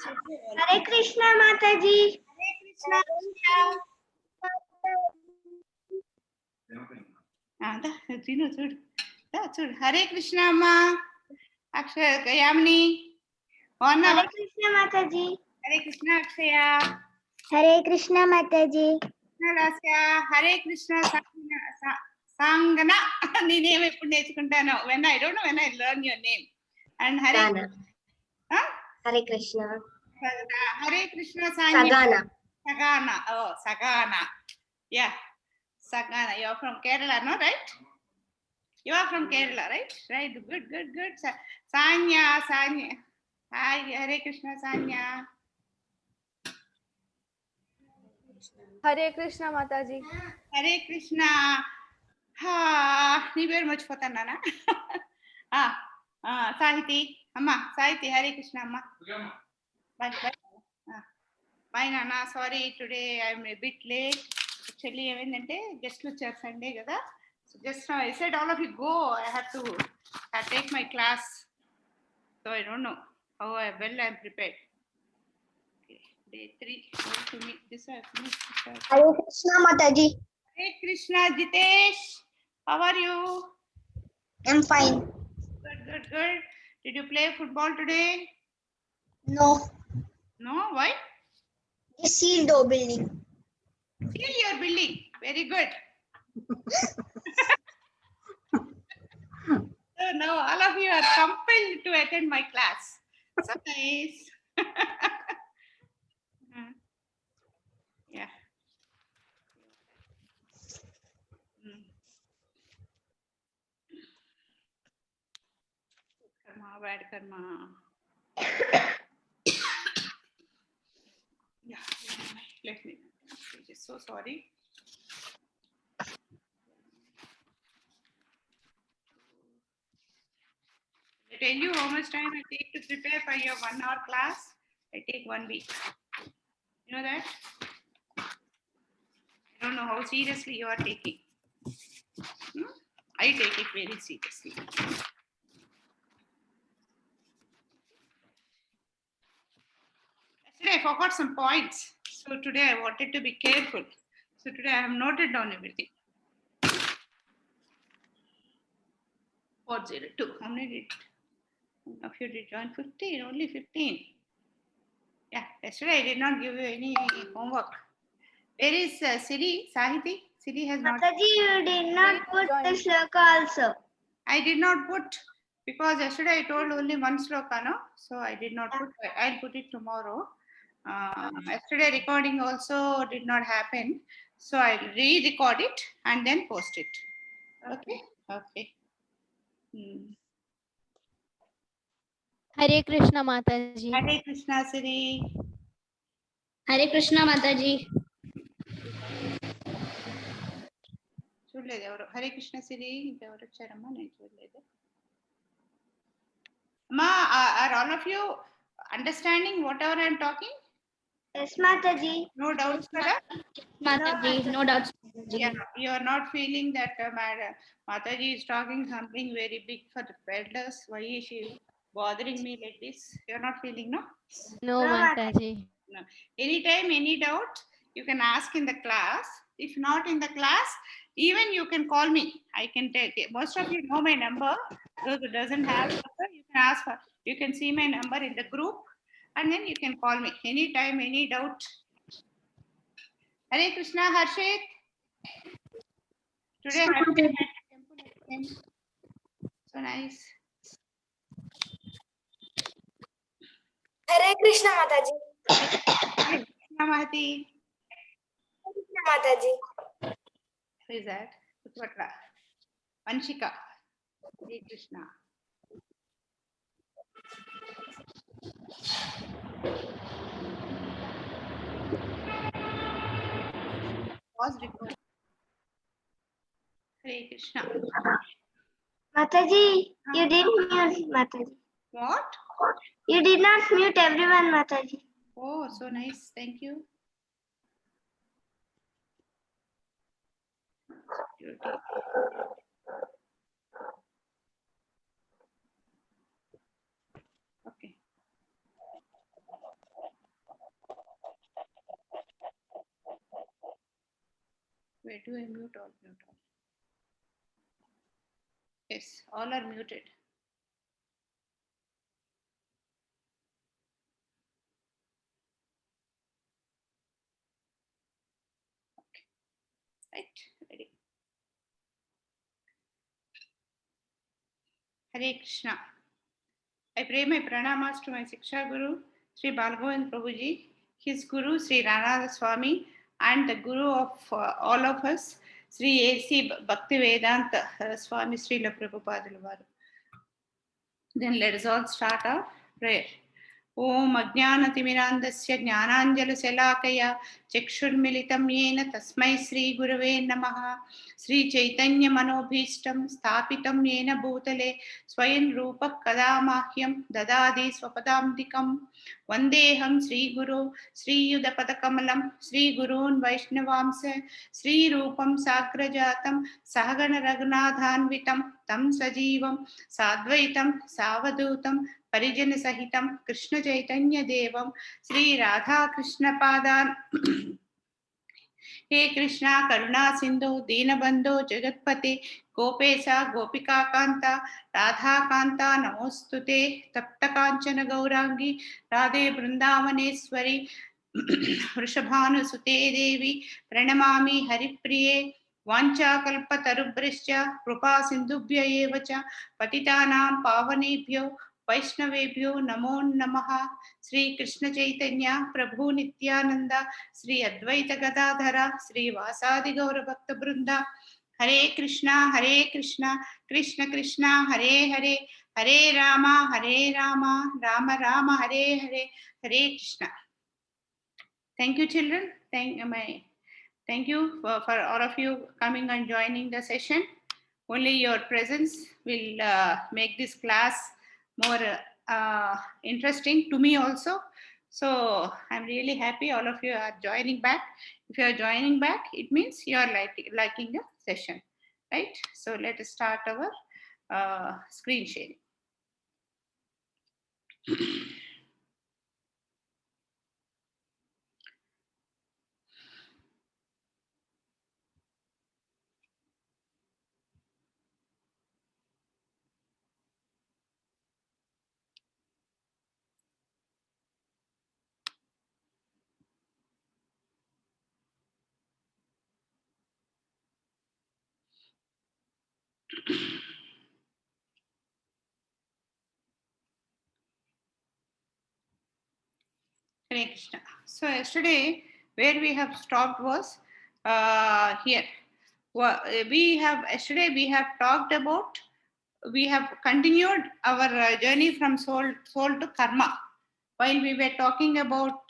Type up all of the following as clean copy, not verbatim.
Hare Krishna Mataji. Hare Krishna. చూడు హరే కృష్ణ అమ్మా అక్షయ Yamini Hare Krishna Mataji. Hare Krishna అక్షయ Hare Krishna Mataji. Lasya Hare Krishna సాంగన నీ name ఎప్పుడు నేర్చుకుంటాను when I don't know when I learn your name and Hare Hare Krishna. Hare Krishna Sagana. Sagana. Oh, Sagana. Yeah, Sagana. You're from Kerala, no, right? You are from Kerala, right? Right. Good, good, good. Sanya, Sanya. Hi, Hare Krishna, Sanya. Hare Krishna Mataji. Hare Krishna. Ha, ni very much for Tanana. Sahiti. Amma, Sahiti, Hare Krishna, Amma. Bye, bye. Bye, Nana. Sorry, today I'm a bit late. Actually, ఏంటంటే గెస్ట్లు వచ్చారు Sunday కదా. So just now I said all of you go. I have to take my class. So I don't know how well I'm prepared. Okay. Day 3. How to meet this? Hare Krishna Mataji. Hare Krishna, Jitesh. How are you? I'm fine. Good, good, good. Did you play football today? No. No. Why? The seal door building. Still you're building. Very good. So now all of you are compelled to attend my class. So nice. Yeah. Karma, bad karma. Yeah, let me. Just so sorry. I tell you how much time I take to prepare for your 1 hour class. I take 1 week. You know that? I don't know how seriously you are taking. I take it very seriously. Yesterday I forgot some points. So today I wanted to be careful. So today I have noted down everything. 402. How many did? Of you did join 15, only 15. Yeah, yesterday I did not give you any homework. Where is Siri, Sahiti? Siri has not. Mataji, you did not put the shloka also. I did not put because yesterday I told only one sloka, no? So I did not put. I'll put it tomorrow. Yesterday recording also did not happen, so I'll re-record it and then post it. Okay. Okay. Hare Krishna Mataji. Hare Krishna, Siri. Hare Krishna Mataji. చూడలేదు ఎవరు హరే కృష్ణ సిరి ఇంకెవరు వచ్చారమ్మా నేను చూడలేదు అమ్మా are all of you understanding whatever I'm talking Yes, Mataji. No doubts, kada? Mataji, no doubts. Yeah, you are not feeling that Mataji is talking something very big for the elders. Why is she bothering me like this? You are not feeling, no? No Mataji. No. Anytime, any doubt, you can ask in the class. If not in the class, even you can call me. I can take it. Most of you know my number. Those who doesn't have number, you can ask for. You can see my number in the group, and then you can call me anytime, any doubt. Hare Krishna, Harshit. Today I have been at the temple again. So nice. Hare Krishna Mataji. Hare Krishna, Mahati. Hare Krishna Mataji. Who is that? Putwatra. Vanshika. Hare Krishna. Pause record. Hare Krishna. Mataji, you didn't mute Mataji. What? You did not mute everyone, Mataji. Oh, so nice. Thank you. Okay. do I mute all? Mute all. Yes, all are muted. Okay. Right, ready. Hare Krishna. I pray my pranamas to my Siksha Guru, Sri Balgovind Prabhuji, his Guru, Sri Ranada Swami, and the Guru of all of us, Sri A.C. Bhaktivedanta Swami Srila Prabhupada Varu. Then let us all start our prayer. Om Ajnanatimirandasya Jnananjalaselakaya Chakshurmilitam Yena Tasmai Sri Gurave Namaha Sri Chaitanya Manobhishtam Sthapitam Yena Bhutale Swayam Rupa Kadamahyam Dadadi Swapadamdikam Vandeham Sri Guru Sri Yudapadakamalam Sri Gurun Vaishnavamsa Sri Rupam Sagrajatam Sahagana Raghunathanvitam Tam Sajivam Sadvaitam Savadutam Parijana Sahitam Krishna Chaitanya Devam Sri Radha Krishna Padan He Krishna Karuna Sindhu Deenabandhu Jagatpate Gopesa Gopika Kanta Radha Kanta Namostute Tapta Kanchana Gaurangi Radhe Brindavaneswari Vrishabhanu Sute Devi Pranamami Haripriye Vancha Kalpa Tarubrishya Krupa Sindhubhya Evacha Patitanam Pavanebhyo Vaishnavebhyo Namo Namaha Sri Krishna Chaitanya Prabhu Nityananda Sri Advaita Gadadhara Sri Vasadi Gaura Bhakta Brinda Hare Krishna Krishna Krishna Hare Hare Hare Rama Rama Rama Hare Hare Hare Krishna. Thank you, children. Thank you for all of you coming and joining the session. Only your presence will make this class more interesting to me also. So I'm really happy all of you are joining back. If you are joining back, it means you are liking the session, right? So let us start our screen sharing. Hare Krishna. So yesterday, where we have stopped was here. Yesterday we have talked about. We have continued our journey from soul to karma. While we were talking about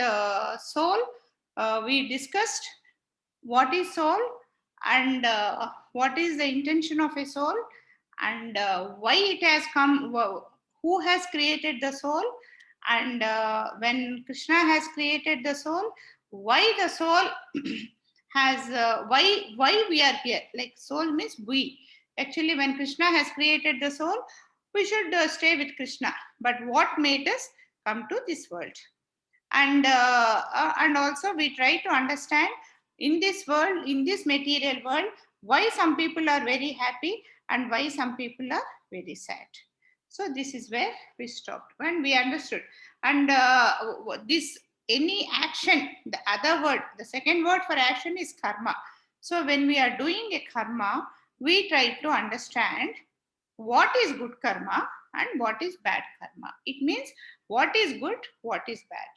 soul, we discussed what is soul and what is the intention of a soul and why it has come, who has created the soul, and when Krishna has created the soul, why the soul has why we are here. Like soul means we. Actually, when Krishna has created the soul, we should stay with Krishna. But what made us come to this world? And also we try to understand in this world, in this material world, why some people are very happy and why some people are very sad. So this is where we stopped when we understood. And this any action, the other word, the second word for action is karma. So when we are doing a karma, we try to understand what is good karma and what is bad karma. It means what is good, what is bad.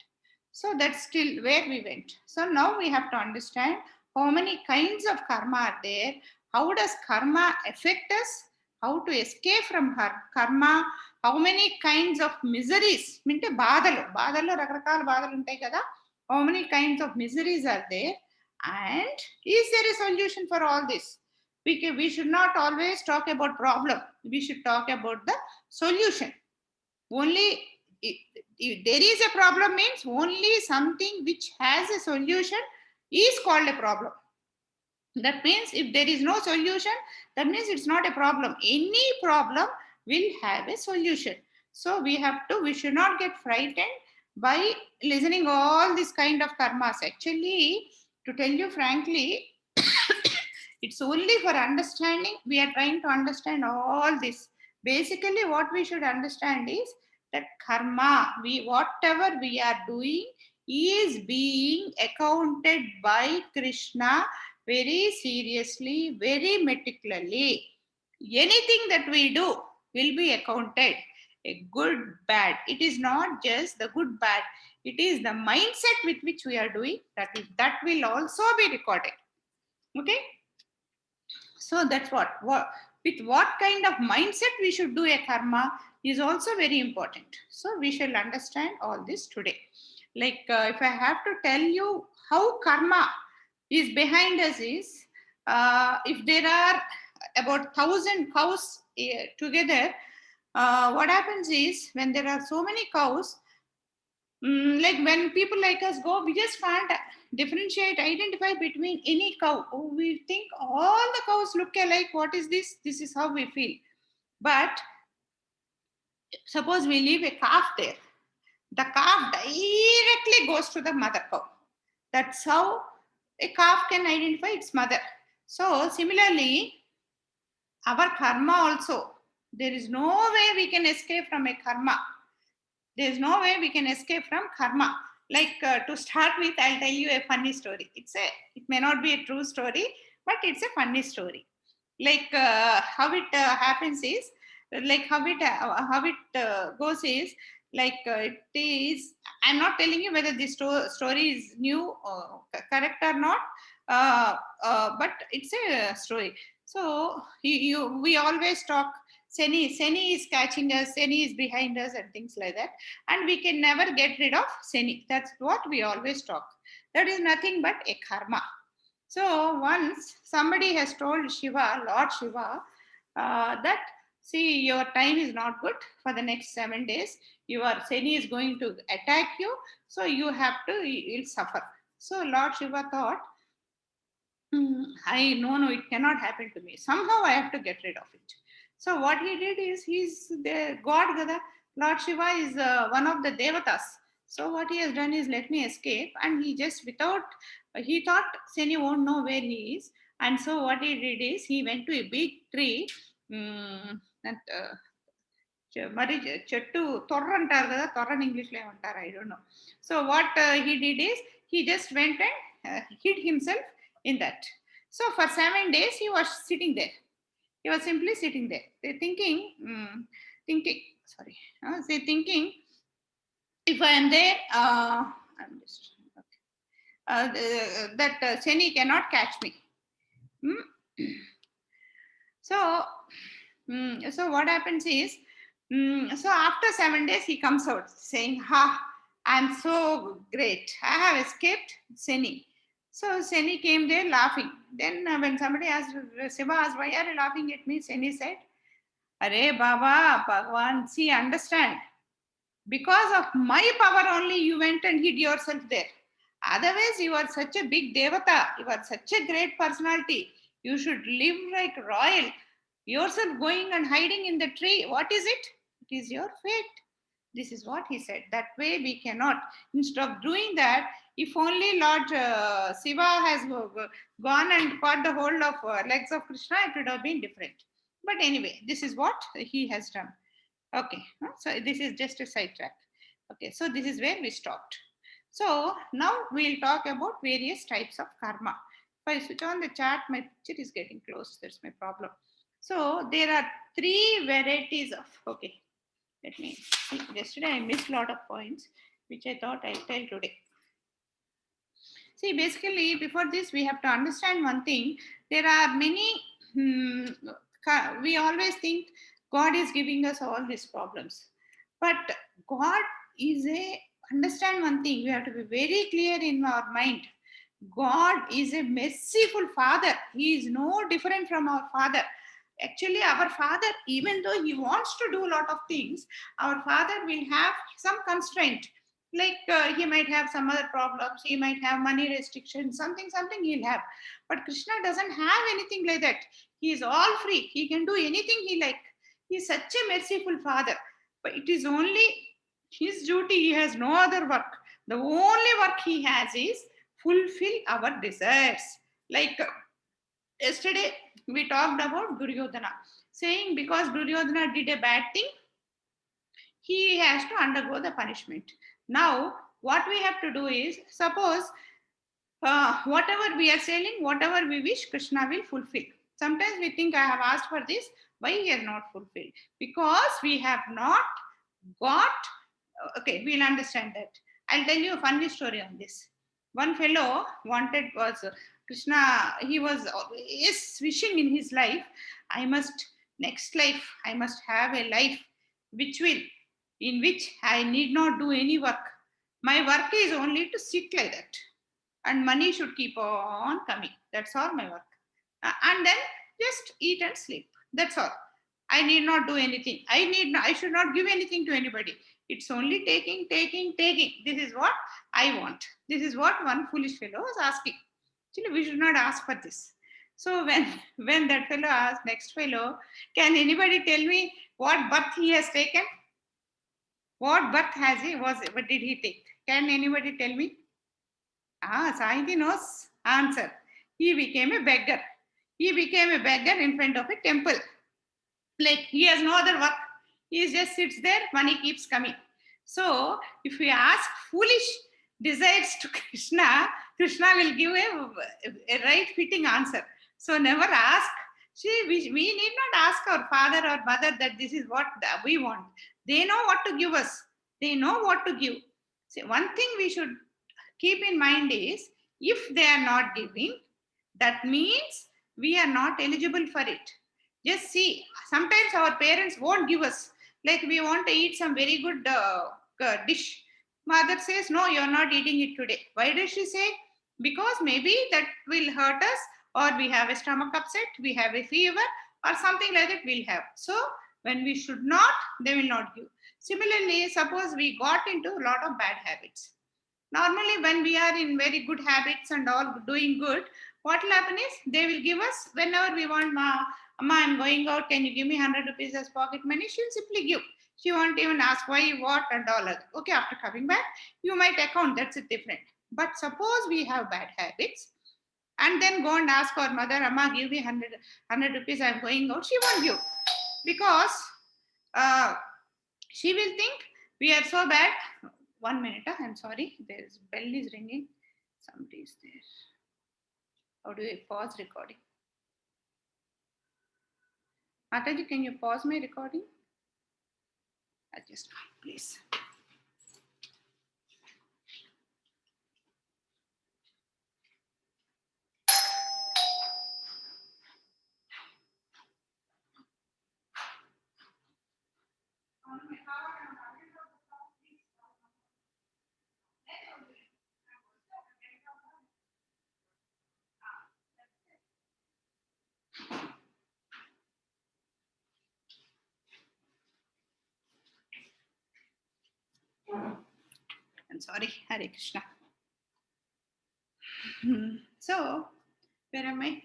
So that's still where we went. So now we have to understand how many kinds of karma are there, how does karma affect us, how to escape from karma, how many kinds of miseries, minte బాధలు రకరకాల బాధలు ఉంటాయి కదా, how many kinds of miseries are there, and is there a solution for all this? We should not always talk about problem, we should talk about the solution. Only if there is a problem means only something which has a solution is called a problem. That means if there is no solution, that means it's not a problem. Any problem will have a solution. So we should not get frightened by listening all this kind of karmas. Actually, to tell you frankly, It's only for understanding. We are trying to understand all this. Basically, what we should understand is that karma, whatever we are doing, is being accounted by Krishna very seriously, very meticulously. Anything that we do will be accounted, a good, bad. It is not just the good, bad. It is the mindset with which we are doing that will also be recorded. Okay. So that's what with what kind of mindset we should do a karma is also very important. So we shall understand all this today. Like if I have to tell you how karma is behind us is, if there are about 1,000 cows together, what happens is when there are so many cows, like when people like us go, we just can't differentiate, identify between any cow. Oh, we think all the cows look alike. What is this? This is how we feel. But suppose we leave a calf there, the calf directly goes to the mother cow. That's how a calf can identify its mother. So similarly, our karma also, there is no way we can escape from a karma. There is no way we can escape from karma. Like to start with, I'll tell you a funny story. It may not be a true story, but it's a funny story. Like how it happens is, like how it goes is, like it is. I'm not telling you whether this story is new, correct or not, but it's a story. So we always talk. Seni is catching us, Seni is behind us, and things like that. And we can never get rid of Seni. That's what we always talk. That is nothing but a karma. So once somebody has told Shiva, Lord Shiva, that see, your time is not good for the next 7 days. Your Seni is going to attack you, so you'll suffer. So Lord Shiva thought, no, it cannot happen to me. Somehow I have to get rid of it. So what he did is, he's the god Gada. Lord Shiva is one of the devatas. So what he has done is, let me escape. And he thought Seni won't know where he is. And so what he did is, he went to a big tree. Mari Chettu Torra antaru kada, Torra in English lo antaru, I don't know. So what he did is, he just went and hid himself in that. So for 7 days he was sitting there. He was simply sitting there. They're thinking, if I am there, I'm just that Seni cannot catch me. So what happens is, so after 7 days he comes out saying, I'm so great, I have escaped Seni. So Seni came there laughing. Then when somebody asked, Shiva asked, why are you laughing at me? Seni said, Arey Baba, Bhagwan, see, understand, because of my power only you went and hid yourself there. Otherwise, you are such a big devata, you are such a great personality, you should live like royal. Yourself going and hiding in the tree, what is it? It is your fate. This is what he said. That way we cannot. Instead of doing that, if only Lord Shiva has gone and caught the hold of legs of Krishna, it would have been different. But anyway, this is what he has done. Okay, so this is just a sidetrack. Okay, so this is where we stopped. So now we'll talk about various types of karma. If I switch on the chat, my picture is getting close. That's my problem. So there are 3 varieties of, okay, let me see. Yesterday I missed a lot of points, which I thought I'll tell today. See, basically, before this, we have to understand one thing. There are many, we always think God is giving us all these problems. But God is understand one thing, we have to be very clear in our mind. God is a merciful Father. He is no different from our Father. Actually, our Father, even though He wants to do a lot of things, our Father will have some constraint. Like he might have some other problems, he might have money restrictions, something he'll have. But Krishna doesn't have anything like that. He is all free. He can do anything he like. He is such a merciful Father. But it is only his duty. He has no other work. The only work he has is fulfill our desires. Like yesterday we talked about Duryodhana, saying because Duryodhana did a bad thing, he has to undergo the punishment. Now, what we have to do is, suppose whatever we are selling, whatever we wish, Krishna will fulfill. Sometimes we think, I have asked for this, why he has not fulfilled? Because we have not got, okay, we'll understand that. I'll tell you a funny story on this. One fellow was Krishna, he was always wishing in his life, next life, I must have a life in which I need not do any work. My work is only to sit like that. And money should keep on coming. That's all my work. And then just eat and sleep. That's all. I need not do anything. I should not give anything to anybody. It's only taking. This is what I want. This is what one foolish fellow was asking. Actually, we should not ask for this. So when that fellow asked next fellow, can anybody tell me what birth he has taken? What birth has he? What did he take? Can anybody tell me? Sainti knows answer. He became a beggar. He became a beggar in front of a temple. Like he has no other work. He just sits there, money keeps coming. So if we ask foolish desires to Krishna, Krishna will give a right fitting answer. So never ask. See, we need not ask our father or mother that this is what we want. They know what to give us. They know what to give. See, one thing we should keep in mind is, if they are not giving, that means we are not eligible for it. Just see, sometimes our parents won't give us. Like we want to eat some very good dish. Mother says, no, you're not eating it today. Why does she say? Because maybe that will hurt us, or we have a stomach upset, we have a fever, or something like that we'll have. So when we should not, they will not give. Similarly, suppose we got into a lot of bad habits. Normally, when we are in very good habits and all doing good, what will happen is they will give us whenever we want. Amma, I'm going out. Can you give me 100 rupees as pocket money? She'll simply give. She won't even ask why, what, and all that. Okay, after coming back, you might account. That's it different. But suppose we have bad habits and then go and ask our mother, Amma, give me 100 rupees. I'm going out. She won't give because she will think we are so bad. 1 minute, I'm sorry, there's bell is ringing. Somebody is there. How do I pause recording? Mataji, can you pause my recording? Just please. I'm sorry, Hare Krishna. So, where am I?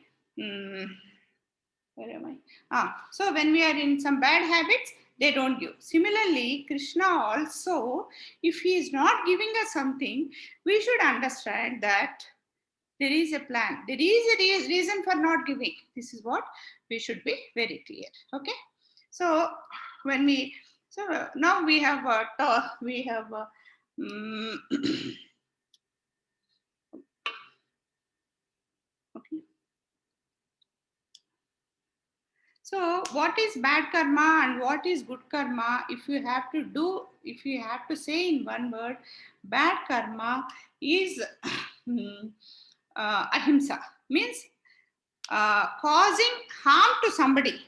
So when we are in some bad habits, they don't give. Similarly, Krishna also, if he is not giving us something, we should understand that there is a plan. There is a reason for not giving. This is what we should be very clear. Okay. So now we have okay. So what is bad karma and what is good karma? If you have to say in one word, bad karma is ahimsa, means causing harm to somebody.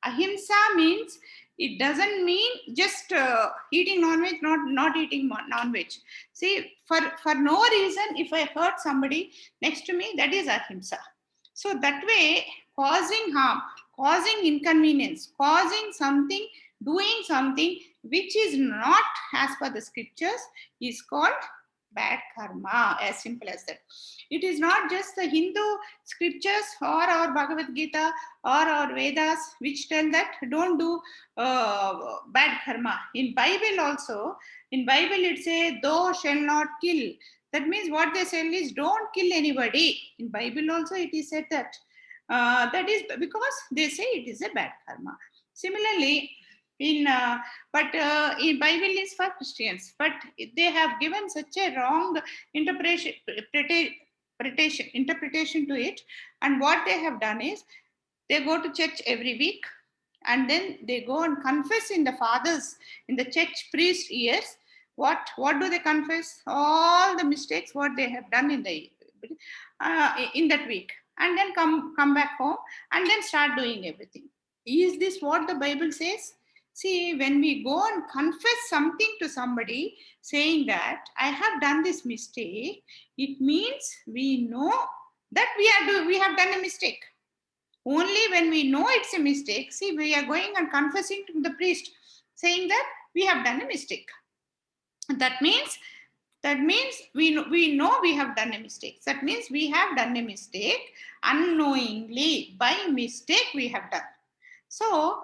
Ahimsa means, it doesn't mean just eating non-veg, not eating non-veg. See, for no reason, if I hurt somebody next to me, that is ahimsa. So that way, causing harm, causing inconvenience, causing something, doing something which is not as per the scriptures is called bad karma, as simple as that. It is not just the Hindu scriptures or our Bhagavad Gita or our Vedas which tell that don't do bad karma. In Bible also, it says, thou shall not kill. That means what they say is don't kill anybody. In Bible also it is said that. That is because they say it is a bad karma. Similarly, in Bible is for Christians, but they have given such a wrong interpretation to it. And what they have done is they go to church every week, and then they go and confess in the fathers, in the church priest ears. What do they confess? All the mistakes what they have done in that week, and then come back home and then start doing everything. Is this what the Bible says? See, when we go and confess something to somebody, saying that I have done this mistake, it means we know that we have done a mistake. Only when we know it's a mistake, see, we are going and confessing to the priest, saying that we have done a mistake. That means we know we have done a mistake. That means we have done a mistake unknowingly. By mistake we have done. So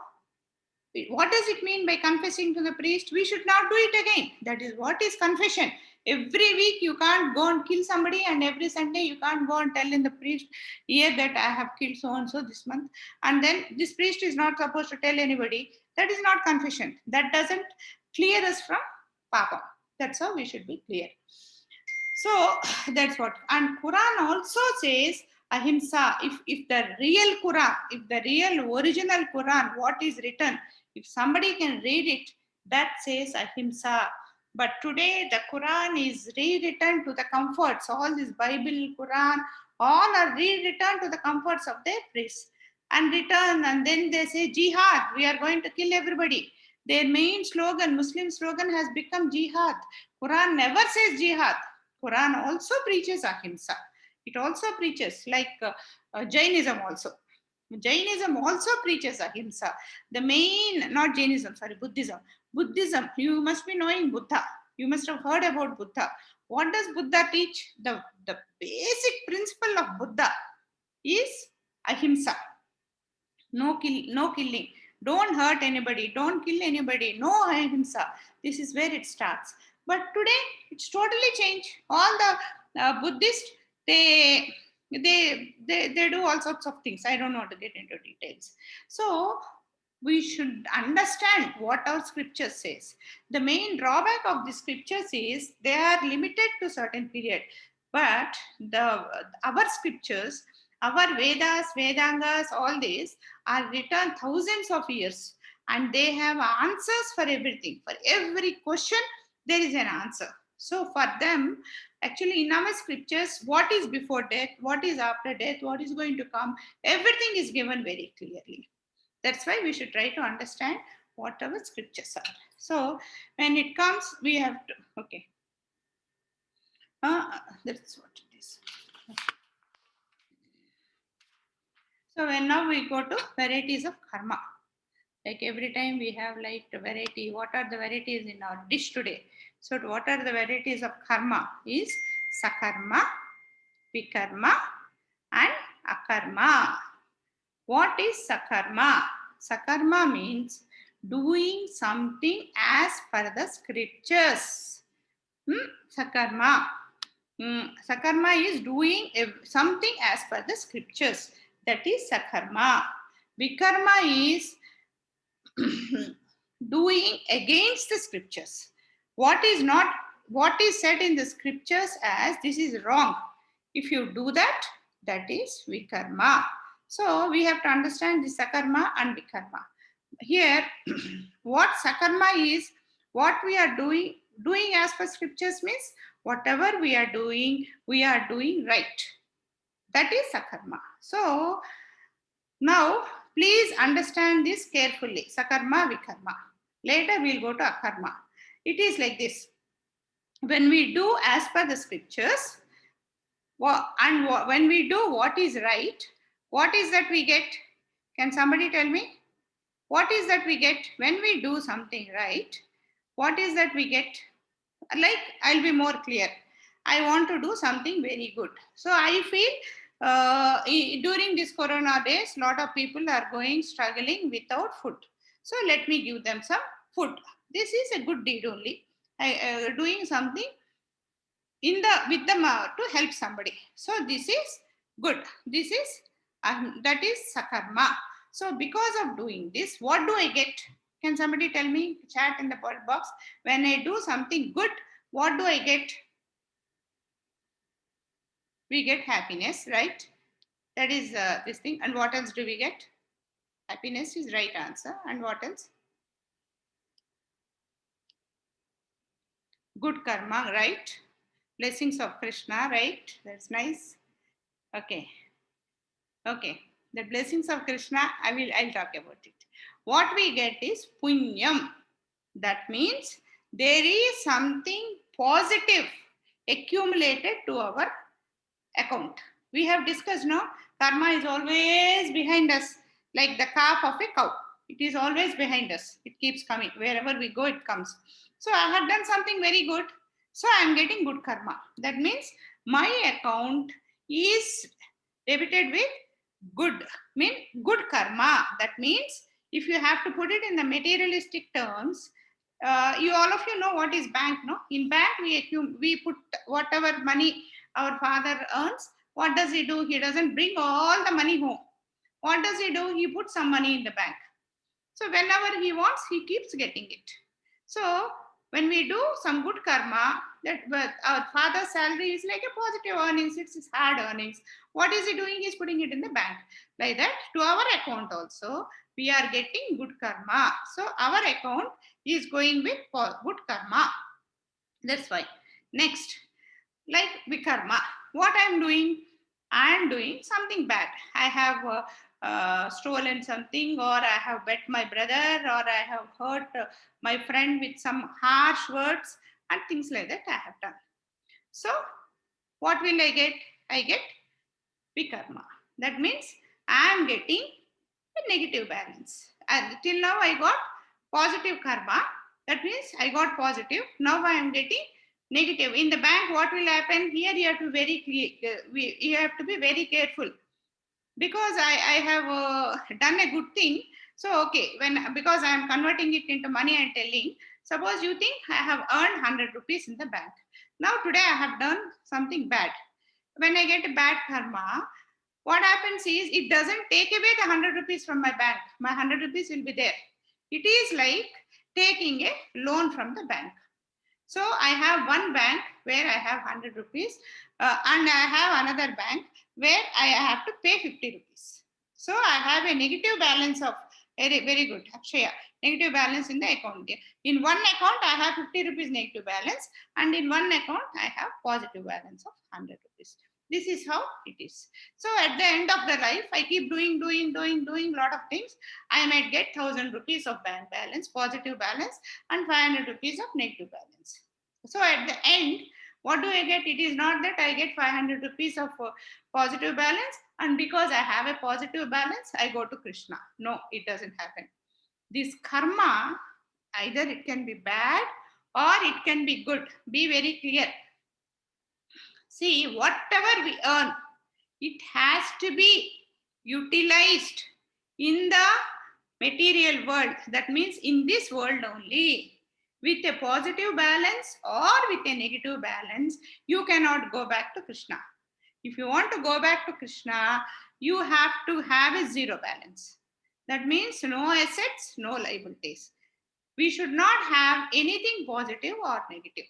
what does it mean by confessing to the priest? We should not do it again. That is what is confession. Every week you can't go and kill somebody, and every Sunday you can't go and tell in the priest here that I have killed so and so this month, and then this priest is not supposed to tell anybody. That is not confession. That doesn't clear us from papa. That's how we should be clear. So that's what. And Quran also says ahimsa. If the real Quran, if the real original Quran, what is written, if somebody can read it, that says ahimsa. But today the Quran is rewritten to the comforts. All this Bible, Quran, all are rewritten to the comforts of their priests. And return, and then they say jihad, we are going to kill everybody. Their main slogan, Muslim slogan, has become jihad. Quran never says jihad. Quran also preaches ahimsa. It also preaches, like Jainism also. Jainism also preaches ahimsa. The main, not Jainism, sorry, Buddhism. Buddhism, you must be knowing Buddha. You must have heard about Buddha. What does Buddha teach? The basic principle of Buddha is ahimsa. No killing. Don't hurt anybody. Don't kill anybody. No ahimsa. This is where it starts. But today, it's totally changed. All the Buddhists, they do all sorts of things. I don't know how to get into details. So we should understand what our scripture says. The main drawback of the scriptures is they are limited to certain period. But our scriptures, our Vedas, Vedangas, all these are written thousands of years, and they have answers for everything. For every question, there is an answer. So for them, actually in our scriptures, what is before death, what is after death, what is going to come, everything is given very clearly. That's why we should try to understand what our scriptures are. So when it comes, we have to, okay. That's what it is. So when now we go to varieties of karma. Like every time we have like a variety. What are the varieties in our dish today? So what are the varieties of karma? Is sakarma, vikarma, and akarma. What is sakarma? Sakarma means doing something as per the scriptures. Sakarma. Sakarma is doing something as per the scriptures. That is sakarma. Vikarma is doing against the scriptures. What is said in the scriptures as this is wrong. If you do that, that is vikarma. So we have to understand the sakarma and vikarma. Here, what sakarma is, what we are doing as per scriptures means whatever we are doing right. That is sakarma. So now please understand this carefully. Sakarma, vikarma. Later we'll go to akarma. It is like this. When we do as per the scriptures, and when we do what is right, what is that we get? Can somebody tell me? What is that we get when we do something right? What is that we get? Like, I'll be more clear. I want to do something very good. So I feel during this corona days, a lot of people are struggling without food. So let me give them some food. This is a good deed only. Doing something with them to help somebody. So this is good. This is That is sakarma. So because of doing this, what do I get? Can somebody tell me? Chat in the box. When I do something good, what do I get? We get happiness, right? That is this thing. And what else do we get? Happiness is right answer. And what else? Good karma, right? Blessings of Krishna, right? That's nice. Okay. Okay. The blessings of Krishna, I'll talk about it. What we get is punyam. That means there is something positive accumulated to our account. We have discussed now, karma is always behind us, like the calf of a cow. It is always behind us. It keeps coming. Wherever we go, it comes. So I have done something very good. So I am getting good karma. That means my account is debited with good, good karma. That means if you have to put it in the materialistic terms, you all of you know what is bank, no? In bank, we put whatever money our father earns. What does he do? He doesn't bring all the money home. What does he do? He puts some money in the bank. So whenever he wants, he keeps getting it. So when we do some good karma, that our father's salary is like a positive earnings, it's his hard earnings. What is he doing? He's putting it in the bank. Like that, to our account also, we are getting good karma. So our account is going with good karma. That's why. Next, like vikarma. What I am doing? I am doing something bad. I have stolen something, or I have bet my brother, or I have hurt my friend with some harsh words and things like that I have done. So what will I get? I get vikarma. That means I am getting a negative balance. And till now I got positive karma. That means I got positive. Now I am getting negative. In the bank, what will happen? Here you have to very clear. You have to be very careful, because I have done a good thing. So okay, because I am converting it into money and telling. Suppose you think I have earned 100 rupees in the bank. Now today I have done something bad. When I get a bad karma, what happens is it doesn't take away the 100 rupees from my bank. My 100 rupees will be there. It is like taking a loan from the bank. So I have one bank where I have 100 rupees and I have another bank where I have to pay 50 rupees. So I have a negative balance of, very good, Akshaya, negative balance in the account. In one account, I have 50 rupees negative balance, and in one account, I have positive balance of 100 rupees. This is how it is. So at the end of the life, I keep doing lot of things. I might get 1,000 rupees of bank balance, positive balance, and 500 rupees of negative balance. So at the end, what do I get? It is not that I get 500 rupees of positive balance, and because I have a positive balance, I go to Krishna. No, it doesn't happen. This karma, either it can be bad or it can be good. Be very clear. See, whatever we earn, it has to be utilized in the material world. That means in this world only. With a positive balance or with a negative balance, you cannot go back to Krishna. If you want to go back to Krishna, you have to have a zero balance. That means no assets, no liabilities. We should not have anything positive or negative.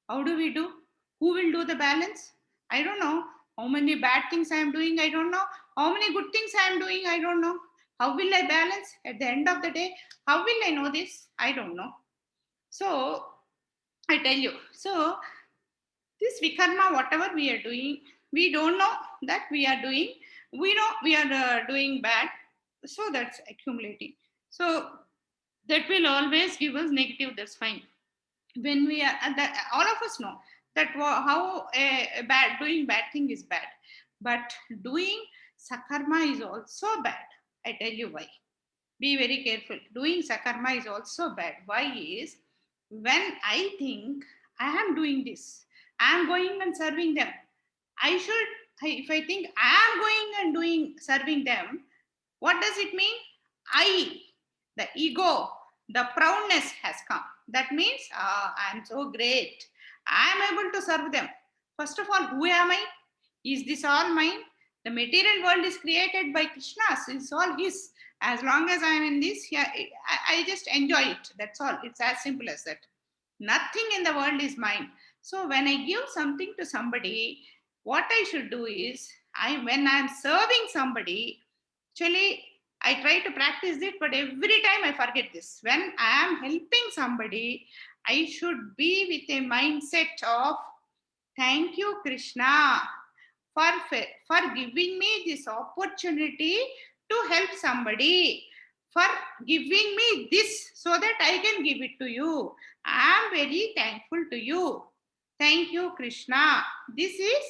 How do we do? Who will do the balance? I don't know. How many bad things I am doing? I don't know. How many good things I am doing? I don't know. How will I balance at the end of the day? How will I know this? I don't know. So I tell you. So this vikarma, whatever we are doing, we don't know that we are doing. We know we are doing bad. So that's accumulating. So that will always give us negative. That's fine. When we are, all of us know that how doing bad thing is bad, but doing sakarma is also bad. I tell you why. Be very careful. Doing sakarma is also bad. Why is, when I think I am doing this, I am going and serving them. If I think I am going and serving them, what does it mean? The ego, the proudness has come. That means, I am so great. I am able to serve them. First of all, who am I? Is this all mine? The material world is created by Krishna. It's all his. As long as I'm in this, yeah, I just enjoy it. That's all. It's as simple as that. Nothing in the world is mine. So when I give something to somebody, what I should do is, when I'm serving somebody, actually I try to practice it, but every time I forget this. When I am helping somebody, I should be with a mindset of thank you, Krishna, for giving me this opportunity to help somebody, for giving me this so that I can give it to you. I am very thankful to you. Thank you, Krishna. This is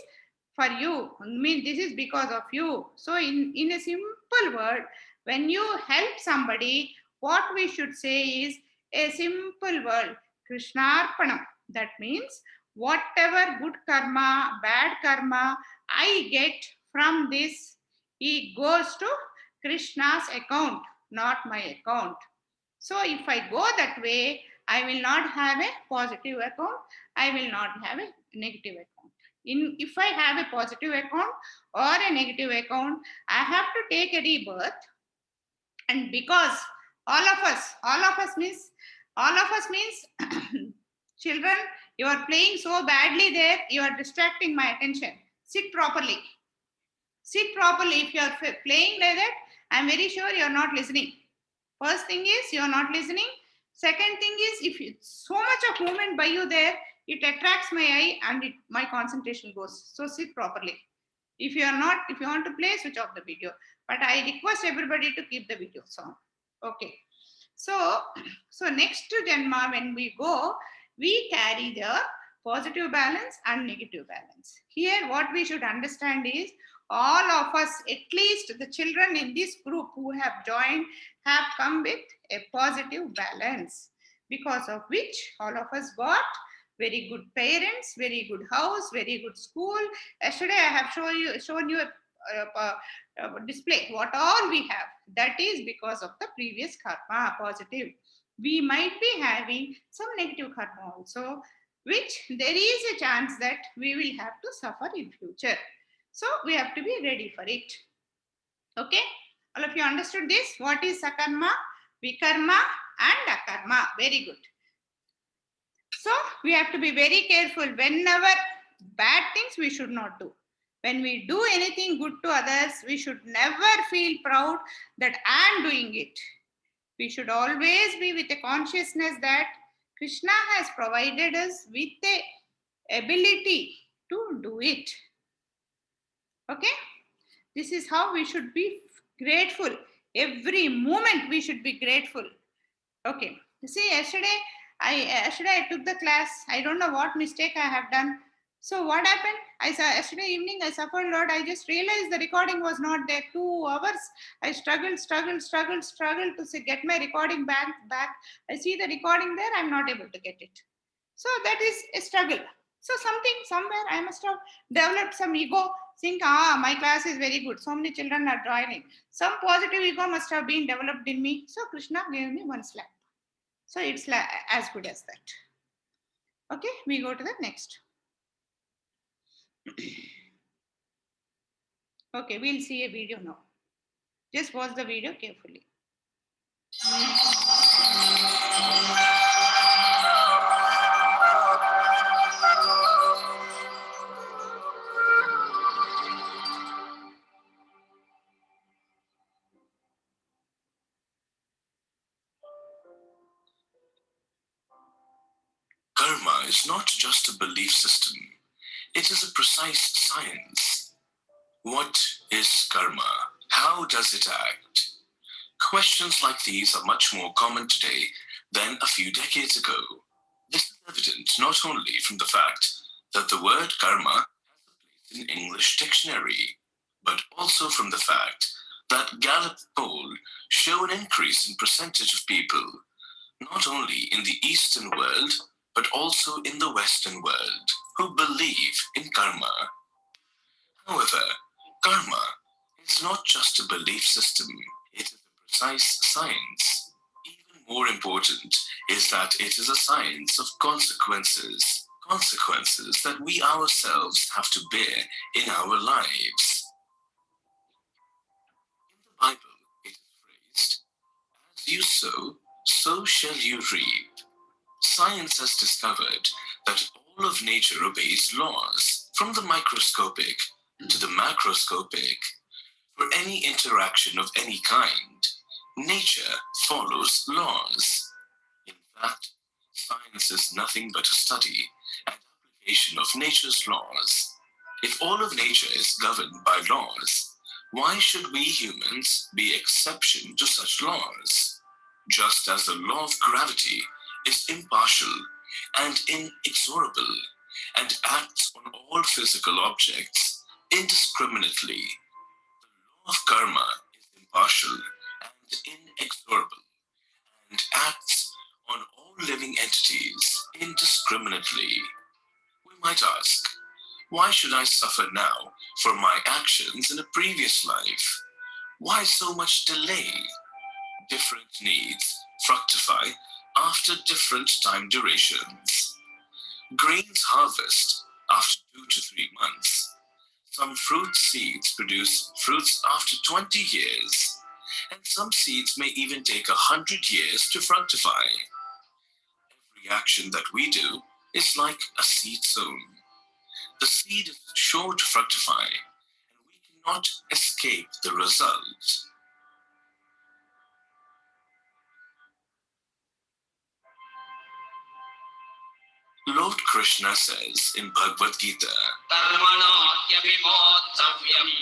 for you. I mean, this is because of you. So in a simple word, when you help somebody, what we should say is a simple word, Krishnarpanam. That means whatever good karma, bad karma I get from this, it goes to Krishna's account, not my account. So if I go that way, I will not have a positive account. I will not have a negative account. If I have a positive account or a negative account, I have to take a rebirth. And because all of us means children, you are playing so badly there, you are distracting my attention. Sit properly. Sit properly. If you are playing like that, I am very sure you are not listening. First thing is you are not listening. Second thing is, if it's so much of movement by you there, it attracts my eye and my concentration goes. So sit properly. If you want to play, switch off the video. But I request everybody to keep the videos on. Okay. So next to Janma, when we go, we carry the positive balance and negative balance. Here, what we should understand is, all of us, at least the children in this group who have joined, have come with a positive balance, because of which all of us got very good parents, very good house, very good school. Yesterday I have shown you a display what all we have. That is because of the previous karma, positive. We might be having some negative karma also, which there is a chance that we will have to suffer in future. So we have to be ready for it. Okay, all of you understood this? What is sakarma, vikarma and akarma? Very good. So we have to be very careful. Whenever bad things we should not do. When we do anything good to others, we should never feel proud that I am doing it. We should always be with a consciousness that Krishna has provided us with the ability to do it. Okay? This is how we should be grateful. Every moment we should be grateful. Okay. You see, yesterday I took the class. I don't know what mistake I have done. So what happened? Yesterday evening I suffered a lot. I just realized the recording was not there. 2 hours. I struggled to get my recording back. I see the recording there. I'm not able to get it. So that is a struggle. So somewhere I must have developed some ego. Think, my class is very good. So many children are joining. Some positive ego must have been developed in me. So Krishna gave me one slap. So it's as good as that. Okay, we go to the next. Okay, we'll see a video now. Just watch the video carefully. Karma is not just a belief system. It is a precise science. What is karma? How does it act? Questions like these are much more common today than a few decades ago. This is evident not only from the fact that the word karma has a place in English dictionary, but also from the fact that Gallup poll show an increase in percentage of people, not only in the Eastern world, but also in the Western world, who believe in karma. However, karma is not just a belief system, it is a precise science. Even more important is that it is a science of consequences, consequences that we ourselves have to bear in our lives. Bible it is phrased, as you sow, so shall you reap. Science has discovered that all of nature obeys laws, from the microscopic to the macroscopic. For any interaction of any kind, nature follows laws. In fact, science is nothing but a study and application of nature's laws. If all of nature is governed by laws, why should we humans be exception to such laws? Just as the law of gravity is impartial and inexorable and acts on all physical objects indiscriminately, the law of karma is impartial and inexorable and acts on all living entities indiscriminately. We might ask, why should I suffer now for my actions in a previous life? Why so much delay? Different needs fructify after different time durations. Grains harvest after 2 to 3 months. Some fruit seeds produce fruits after 20 years, and some seeds may even take 100 years to fructify. Every action that we do is like a seed sown. The seed is sure to fructify, and we cannot escape the result. Lord Krishna says in Bhagavad Gita, कर्मणोऽप्यपि बोद्धव्यम्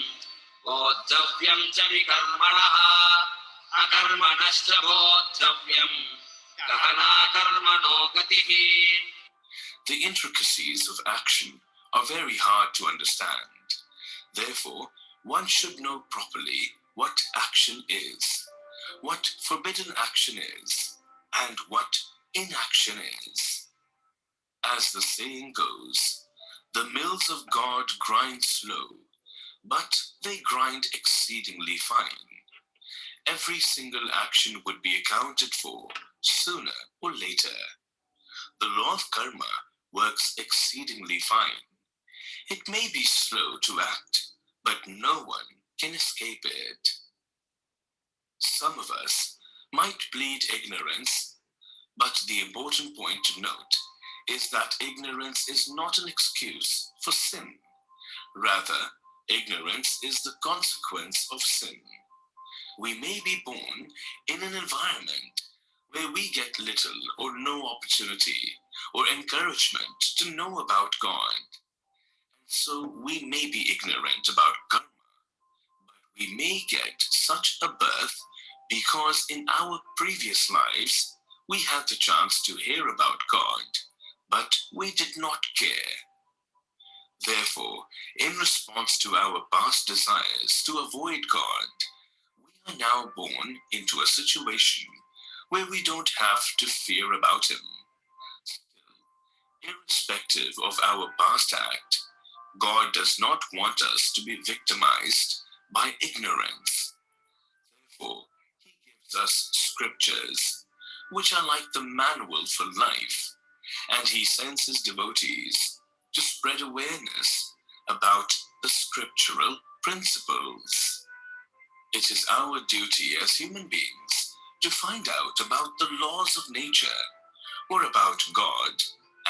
बोद्धव्यम् च विकर्मणः अकर्मणश्च बोद्धव्यम् गहना कर्मणो गतिः. the intricacies of action are very hard to understand. Therefore, one should know properly what action is, what forbidden action is, and what inaction is. As the saying goes, the mills of God grind slow, but they grind exceedingly fine. Every single action would be accounted for sooner or later. The law of karma works exceedingly fine. It may be slow to act, but no one can escape it. Some of us might plead ignorance, but the important point to note is that ignorance is not an excuse for sin. Rather, ignorance is the consequence of sin. We may be born in an environment where we get little or no opportunity or encouragement to know about God. And so we may be ignorant about karma, but we may get such a birth because in our previous lives we had the chance to hear about God, but we did not care. Therefore, in response to our past desires to avoid God, we are now born into a situation where we don't have to fear about Him. Still, irrespective of our past act, God does not want us to be victimized by ignorance. Therefore, He gives us scriptures, which are like the manual for life, and He sends His devotees to spread awareness about the scriptural principles. It is our duty as human beings to find out about the laws of nature, or about God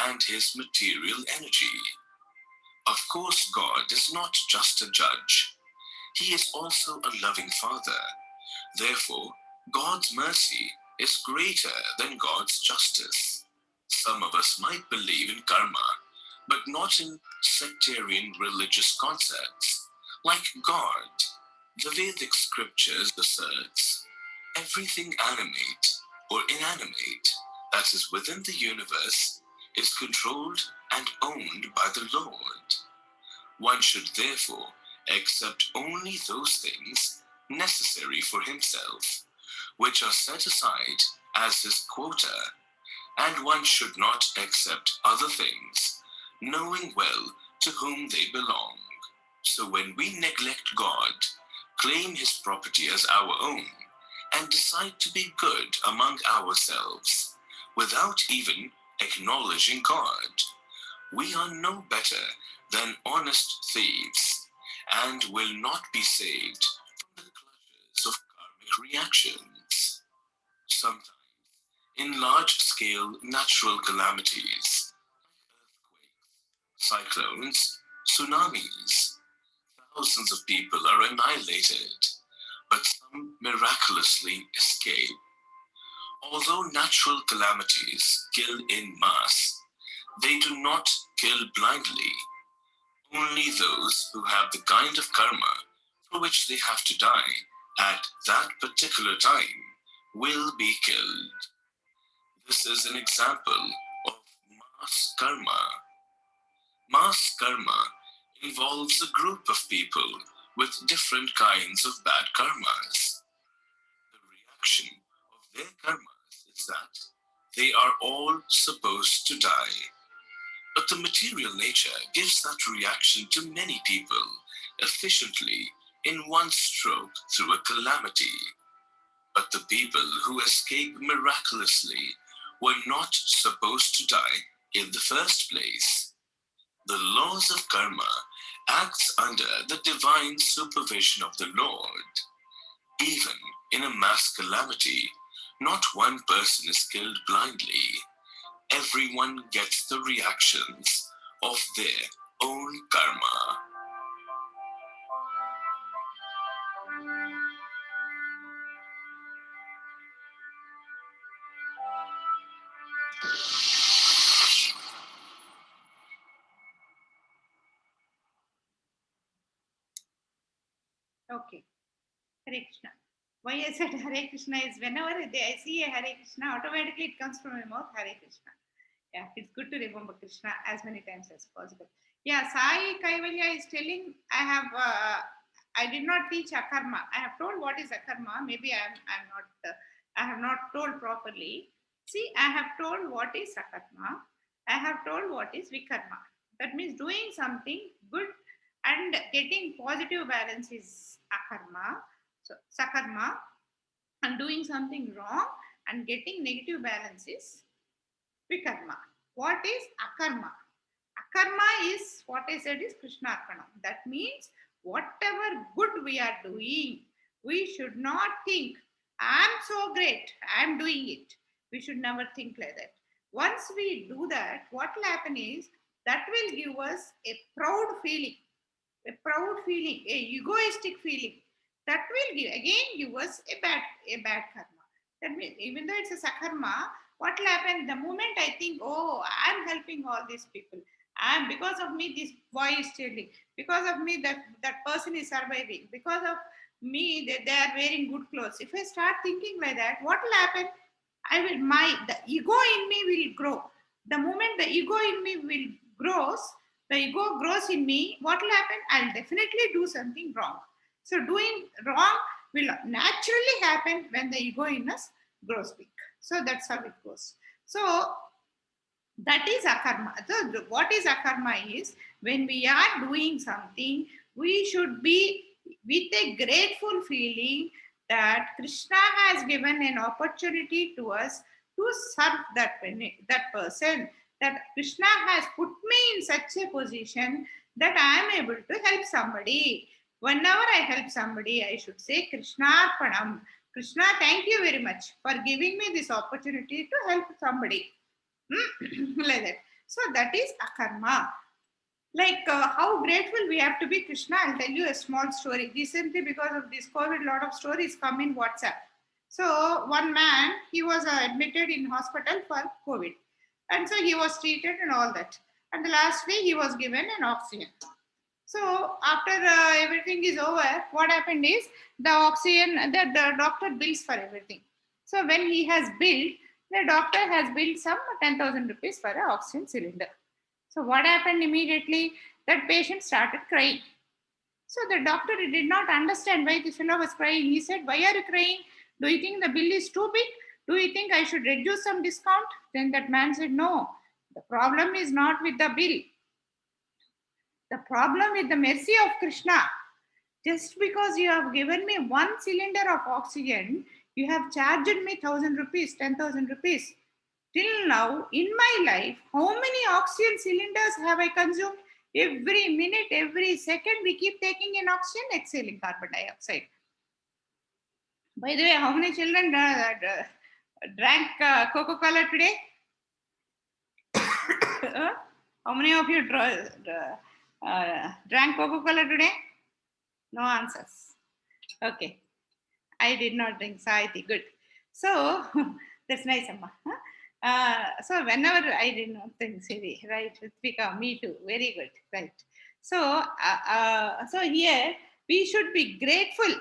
and His material energy. Of course, God is not just a judge. He is also a loving Father. Therefore, God's mercy is greater than God's justice. Some of us might believe in karma, but not in sectarian religious concepts. Like God, the Vedic scriptures asserts, everything animate or inanimate that is within the universe is controlled and owned by the Lord. One should therefore accept only those things necessary for himself, which are set aside as his quota, and one should not accept other things, knowing well to whom they belong. So when we neglect God, claim His property as our own, and decide to be good among ourselves, without even acknowledging God, we are no better than honest thieves, and will not be saved from the clutches of reactions. Sometimes, in large-scale natural calamities, cyclones, tsunamis, thousands of people are annihilated, but some miraculously escape. Although natural calamities kill in mass, they do not kill blindly. Only those who have the kind of karma for which they have to die at that particular time will be killed. This is an example of mass karma. Mass karma involves a group of people with different kinds of bad karmas. The reaction of their karmas is that they are all supposed to die. But the material nature gives that reaction to many people efficiently in one stroke through a calamity. But the people who escape miraculously were not supposed to die in the first place. The laws of karma acts under the divine supervision of the Lord. Even in a mass calamity, not one person is killed blindly. Everyone gets the reactions of their own karma. Okay. Hare Krishna. Why I said Hare Krishna is whenever I see a Hare Krishna, automatically it comes from my mouth, Hare Krishna. Yeah, it's good to remember Krishna as many times as possible. Yeah, Sai Kaivalya is telling, I did not teach akarma. I have told what is akarma. Maybe I have not told properly. See, I have told what is sakarma. I have told what is vikarma. That means doing something good and getting positive balance is akarma. So sakarma, and doing something wrong and getting negative balance is vikarma. What is akarma? Akarma is what I said is Krishna Arpanam. That means whatever good we are doing, we should not think, I'm so great, I'm doing it. We should never think like that. Once we do that, what will happen is that will give us a proud feeling, a egoistic feeling. That will give us a bad karma. That means even though it's a sakarma, what will happen the moment I think, oh, I'm helping all these people, and because of me this boy is stealing, because of me that person is surviving, because of me they are wearing good clothes. If I start thinking like that, what will happen? The ego in me will grow. The moment the ego in me the ego grows in me, what will happen? I'll definitely do something wrong. So doing wrong will naturally happen when the ego in us grows big. So that's how it goes. So that is akarma. So what is akarma is when we are doing something, we should be with a grateful feeling that Krishna has given an opportunity to us to serve that person. That Krishna has put me in such a position that I am able to help somebody. Whenever I help somebody, I should say Krishna Arpanam. Krishna, thank you very much for giving me this opportunity to help somebody. Like that. So that is akarma. Like how grateful we have to be Krishna. I'll tell you a small story. Recently, because of this COVID, a lot of stories come in WhatsApp. So one man, he was admitted in hospital for COVID. And so he was treated and all that. And the last day he was given an oxygen. So after everything is over, what happened is the oxygen, the doctor bills for everything. So when he has billed, the doctor has billed some 10,000 rupees for an oxygen cylinder. So what happened immediately? That patient started crying. So the doctor did not understand why this fellow was crying. He said, why are you crying? Do you think the bill is too big? Do you think I should reduce some discount? Then that man said, no, the problem is not with the bill. The problem with the mercy of Krishna. Just because you have given me one cylinder of oxygen, you have charged me 1,000 rupees, 10,000 rupees. Till now, in my life, how many oxygen cylinders have I consumed? Every minute, every second, we keep taking in oxygen, exhaling carbon dioxide. By the way, how many children drank Coca-Cola today? How many of you drank Coca-Cola today? No answers. Okay. I did not drink Saiti. Good. So that's nice, Amma. So whenever I did not think Siri, right? Ritvika, me too. Very good. Right. So so here we should be grateful.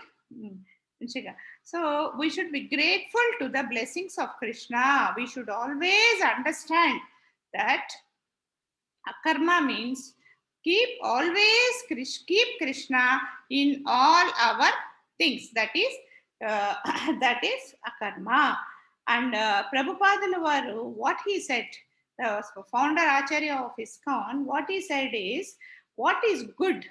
Shika. So we should be grateful to the blessings of Krishna. We should always understand that akarma means keep Krishna in all our things. That is that is akarma. And Prabhupada Varu, what he said, the founder Acharya of ISKCON, what he said is, what is good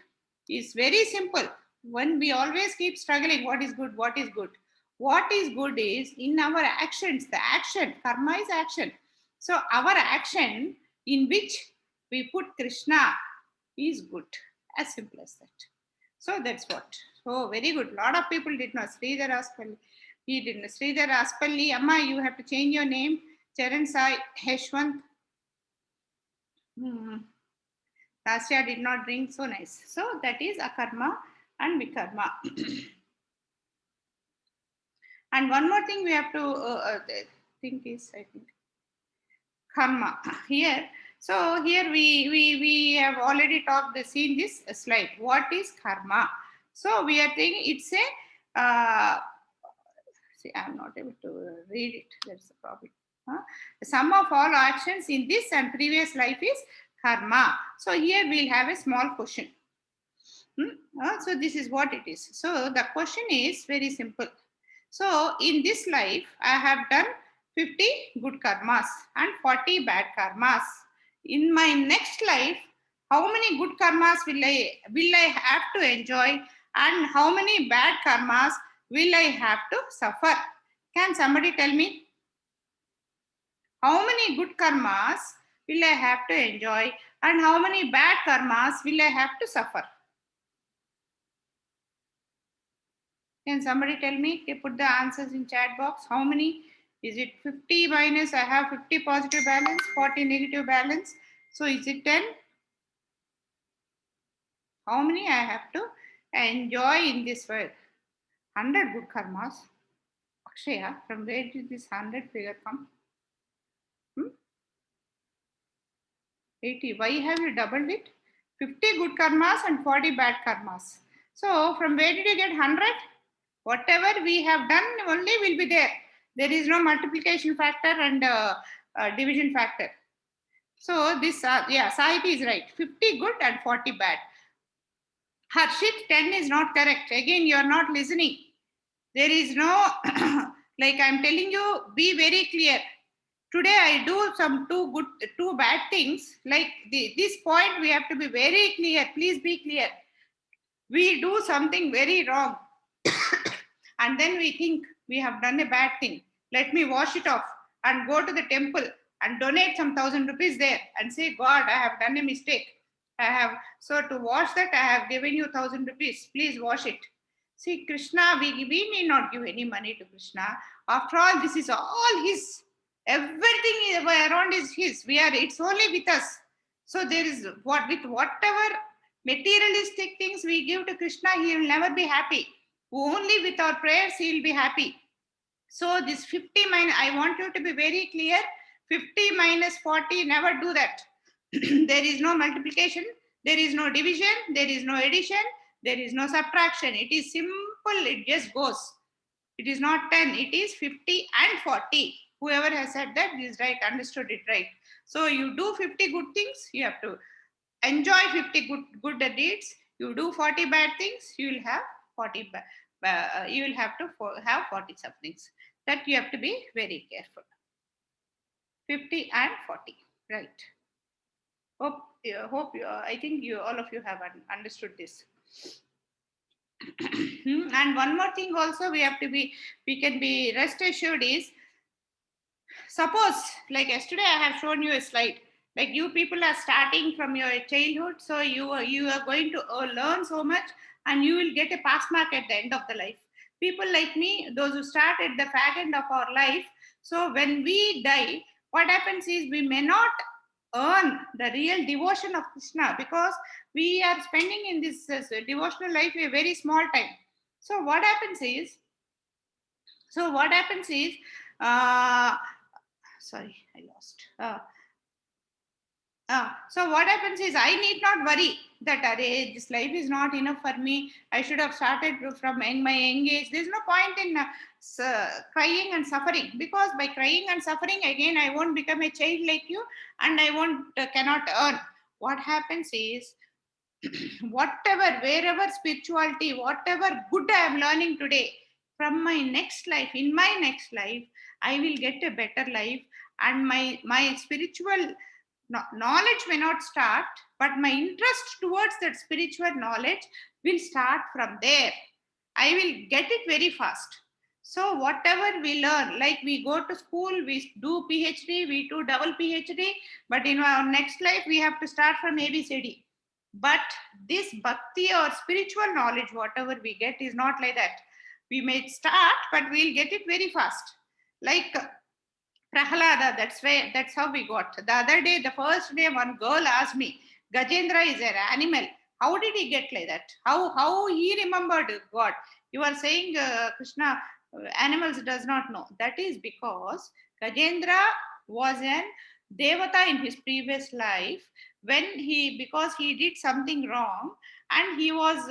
is very simple. When we always keep struggling, what is good, what is good. What is good is in our actions, the action, karma is action. So our action in which we put Krishna is good, as simple as that. So that's what. So very good. A lot of people did not. Sridhar Aspalli. He didn't. Sridhar Aspalli. Amma, you have to change your name. Charan Sai Heshwant. Tasya did not drink. So nice. So that is akarma and vikarma. And one more thing we have to think is, I think, karma. Here. So here we have already seen this slide. What is karma? So we are thinking it's a, see, I'm not able to read it. That's the problem. The sum of all actions in this and previous life is karma. So here we'll have a small question. So this is what it is. So the question is very simple. So in this life, I have done 50 good karmas and 40 bad karmas. In my next life, how many good karmas will I have to enjoy, and how many bad karmas will I have to suffer? Can somebody tell me? How many good karmas will I have to enjoy, and how many bad karmas will I have to suffer? Can somebody tell me? Okay, put the answers in chat box. How many? Is it 50 minus, I have 50 positive balance, 40 negative balance. So is it 10? How many I have to enjoy in this world? 100 good karmas. Akshaya, from where did this 100 figure come? 80. Why have you doubled it? 50 good karmas and 40 bad karmas. So from where did you get 100? Whatever we have done only will be there. There is no multiplication factor and division factor. So this, yeah, Sahiti is right. 50 good and 40 bad. Harshit, 10 is not correct. Again, you are not listening. There is no, like I'm telling you, be very clear. Today I do some two bad things. Like this point, we have to be very clear. Please be clear. We do something very wrong. And then we think we have done a bad thing. Let me wash it off and go to the temple and donate some 1,000 rupees there and say, God, I have done a mistake. So to wash that, I have given you 1,000 rupees. Please wash it. See, Krishna, we need not give any money to Krishna. After all, this is all his. Everything around is his. It's only with us. So there is with whatever materialistic things we give to Krishna, he will never be happy. Only with our prayers, he will be happy. So this 50 minus, I want you to be very clear. 50 minus 40, never do that. There is no multiplication. There is no division. There is no addition. There is no subtraction. It is simple. It just goes. It is not 10. It is 50 and 40. Whoever has said that is right, understood it right. So you do 50 good things, you have to enjoy 50 good deeds. You do 40 bad things, you will have 40 you will have to have 40 somethings. That you have to be very careful. 50 and 40, right? I think all of you have understood this. And one more thing also we can be rest assured is, suppose like yesterday I have shown you a slide, like you people are starting from your childhood, so you are going to learn so much and you will get a pass mark at the end of the life. People like me, those who start at the fag end of our life. So when we die, what happens is we may not earn the real devotion of Krishna, because we are spending in this devotional life a very small time. So what happens is, sorry, I lost. So what happens is, I need not worry that this life is not enough for me. I should have started from my young age. There's no point in crying and suffering, because by crying and suffering again, I won't become a child like you, and I cannot earn. What happens is, wherever spirituality, whatever good I am learning today, from my next life, in my next life, I will get a better life, and my spiritual knowledge may not start, but my interest towards that spiritual knowledge will start from there. I will get it very fast. So whatever we learn, like we go to school, we do PhD, we do double PhD, but in our next life, we have to start from ABCD. But this bhakti or spiritual knowledge, whatever we get, is not like that. We may start, but we'll get it very fast. Like Prahalada, that's how we got. The other day, the first day, one girl asked me, Gajendra is an animal. How did he get like that? How he remembered God? You are saying Krishna, animals does not know. That is because Gajendra was an Devata in his previous life, because he did something wrong, and he was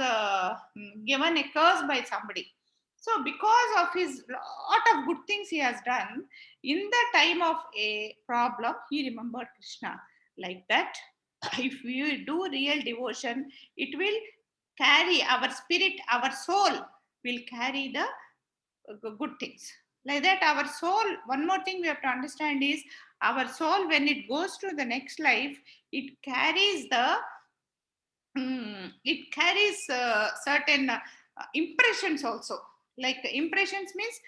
given a curse by somebody. So because of his lot of good things he has done, in the time of a problem, he remembered Krishna. Like that, if we do real devotion, it will carry our spirit, our soul will carry the good things. Like that, our soul, one more thing we have to understand is, our soul, when it goes to the next life, it carries certain impressions also. Like impressions means,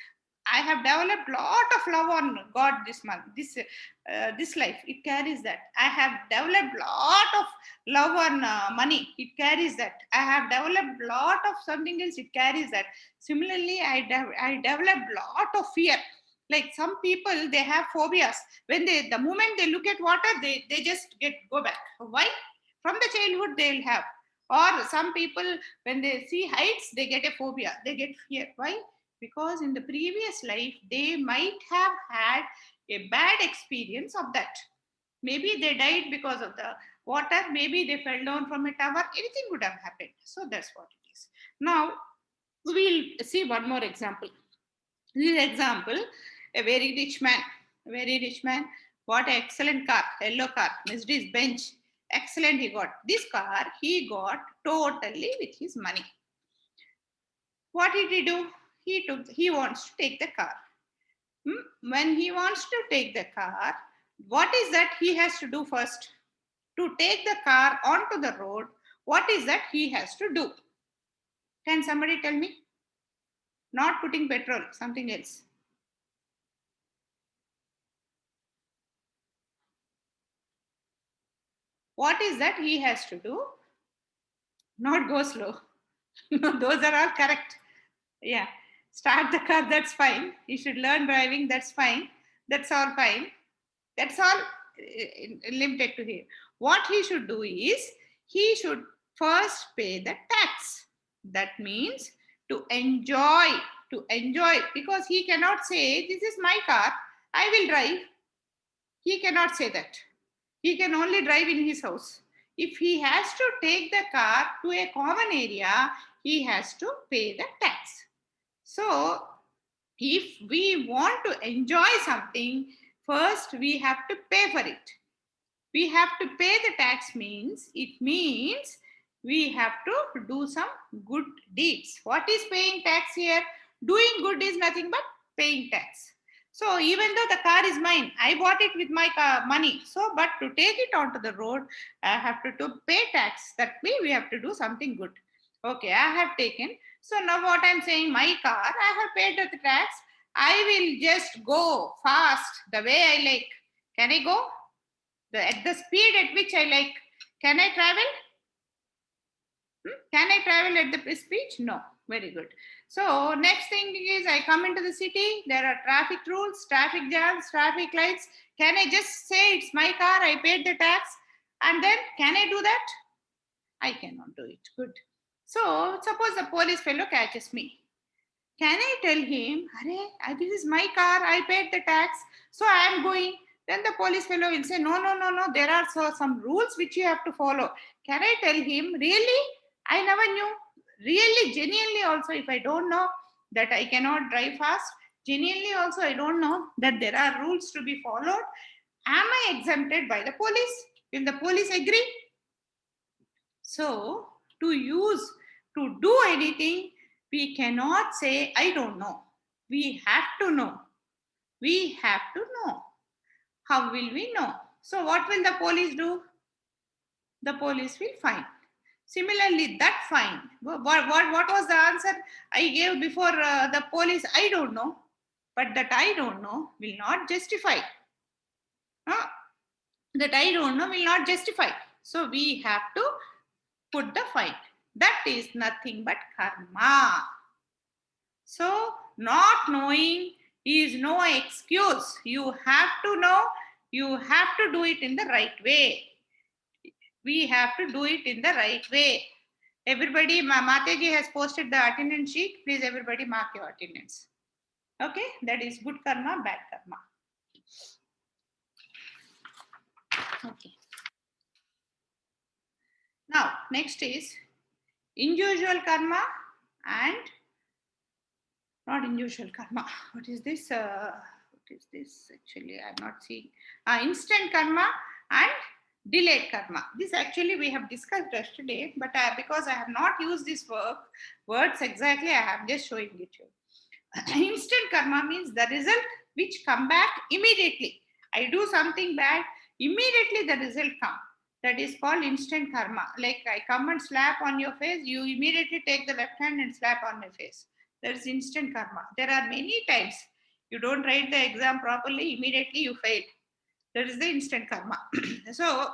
I have developed lot of love on God this month, this life. It carries that. I have developed lot of love on money. It carries that. I have developed lot of something else. It carries that. Similarly, I developed lot of fear. Like some people, they have phobias. When the moment they look at water, they just go back. Why? From the childhood they'll have. Or some people, when they see heights, they get a phobia. They get fear. Why? Because in the previous life, they might have had a bad experience of that. Maybe they died because of the water. Maybe they fell down from a tower. Anything would have happened. So that's what it is. Now, we'll see one more example. This example, a very rich man, bought an excellent car, yellow car, Mercedes Benz. Excellent, he got. This car, he got totally with his money. What did he do? He wants to take the car. When he wants to take the car, what is that he has to do first? To take the car onto the road, what is that he has to do? Can somebody tell me? Not putting petrol, something else. What is that he has to do? Not go slow. No, those are all correct. Yeah. Start the car, that's fine. You should learn driving, that's fine. That's all fine. That's all limited to him. What he should do is, he should first pay the tax. That means to enjoy, because he cannot say, this is my car, I will drive. He cannot say that. He can only drive in his house. If he has to take the car to a common area, he has to pay the tax. So, if we want to enjoy something, first we have to pay for it. We have to pay the tax means, it means we have to do some good deeds. What is paying tax here? Doing good is nothing but paying tax. So even though the car is mine, I bought it with my money. So, but to take it onto the road, I have to pay tax. That means we have to do something good. Okay, I have taken. So now what I'm saying, my car, I have paid the tax. I will just go fast the way I like. Can I go? At the speed at which I like. Can I travel? Can I travel at the speed? No. Very good. So next thing is I come into the city. There are traffic rules, traffic jams, traffic lights. Can I just say it's my car? I paid the tax, and then can I do that? I cannot do it. Good. So suppose the police fellow catches me. Can I tell him, Arey, this is my car, I paid the tax, so I am going? Then the police fellow will say, no, there are some rules which you have to follow. Can I tell him, really? I never knew. Really, genuinely also, if I don't know that I cannot drive fast, genuinely also I don't know that there are rules to be followed, am I exempted by the police? Will the police agree? So, to do anything, we cannot say, I don't know. We have to know. We have to know. How will we know? So, what will the police do? The police will fine. Similarly, that fine. What was the answer I gave before the police? I don't know. But that I don't know will not justify. That I don't know will not justify. So, we have to put the fine. That is nothing but karma. So, not knowing is no excuse. You have to know. You have to do it in the right way. We have to do it in the right way. Everybody, Mataji has posted the attendance sheet. Please, everybody, mark your attendance. Okay, that is good karma, bad karma. Okay. Now, next is unusual karma and not unusual karma. What is this? What is this? Actually, I'm not seeing. Instant karma and delayed karma. This actually we have discussed yesterday, but because I have not used these words exactly, I am just showing it to you. Instant karma means the result which come back immediately. I do something bad, immediately the result come. That is called instant karma. Like I come and slap on your face, you immediately take the left hand and slap on my face. That is instant karma. There are many times you don't write the exam properly, immediately you fail. That is the instant karma. So,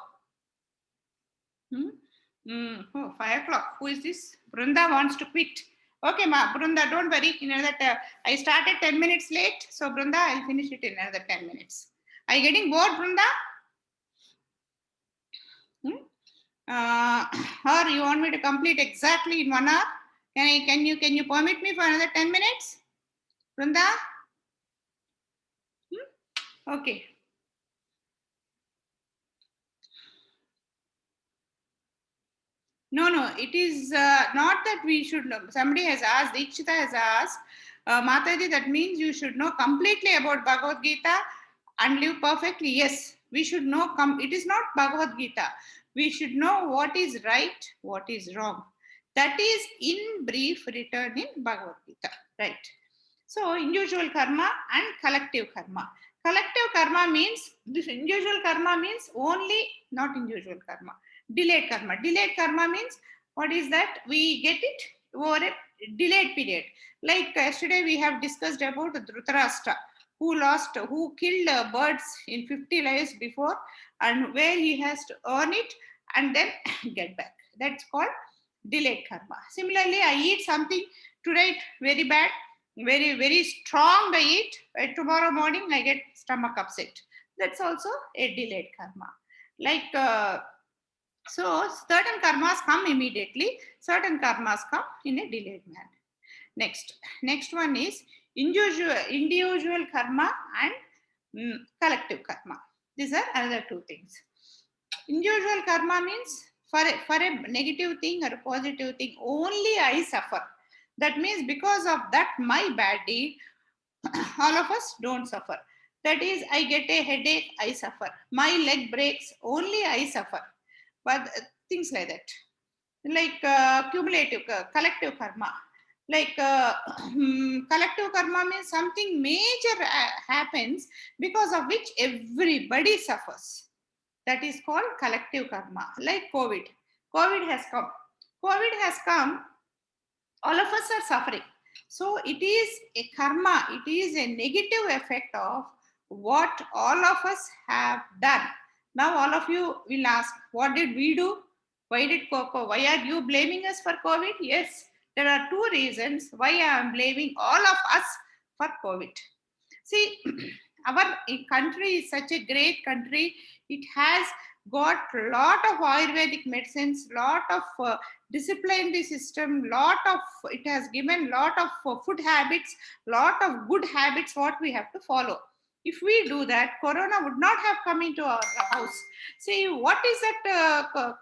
5 o'clock. Who is this? Brunda wants to quit. Okay, Brunda, don't worry. You know that I started 10 minutes late. So, Brunda, I'll finish it in another 10 minutes. Are you getting bored, Brunda? Or you want me to complete exactly in 1 hour? Can you permit me for another 10 minutes? Brunda? Okay. No, it is not that we should know. Somebody has asked, Ikshita has asked, Mataji, that means you should know completely about Bhagavad Gita and live perfectly. Yes, we should know, it is not Bhagavad Gita. We should know what is right, what is wrong. That is in brief written in Bhagavad Gita, right? So, individual karma and collective karma. Collective karma means, this individual karma means only, not individual karma. Delayed karma. Delayed karma means, what is that? We get it over a delayed period. Like yesterday we have discussed about Dhritarashtra, who killed birds in 50 lives before, and where he has to earn it and then get back. That's called delayed karma. Similarly, I eat something today very bad, very, very strong I eat. Tomorrow morning I get stomach upset. That's also a delayed karma. Like, so certain karmas come immediately, certain karmas come in a delayed manner. Next one is individual karma and collective karma. These are another two things. Individual karma means for a negative thing or a positive thing, only I suffer. That means because of that my bad deed, all of us don't suffer. That is, I get a headache, I suffer. My leg breaks, only I suffer. But things like that. Like collective karma. Like collective karma means something major happens because of which everybody suffers. That is called collective karma. Like COVID. COVID has come. All of us are suffering. So it is a karma. It is a negative effect of what all of us have done. Now all of you will ask, what did we do? Why are you blaming us for COVID? Yes, There are two reasons why I am blaming all of us for COVID. See, our country is such a great country. It has got a lot of Ayurvedic medicines, lot of disciplined system, it has given lot of food habits, lot of good habits what we have to follow. If we do that, Corona would not have come into our house. See, what is that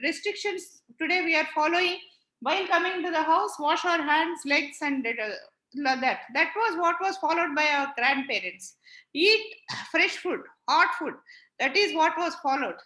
restrictions today we are following? While coming to the house, wash our hands, legs, and that. That was what was followed by our grandparents. Eat fresh food, hot food. That is what was followed.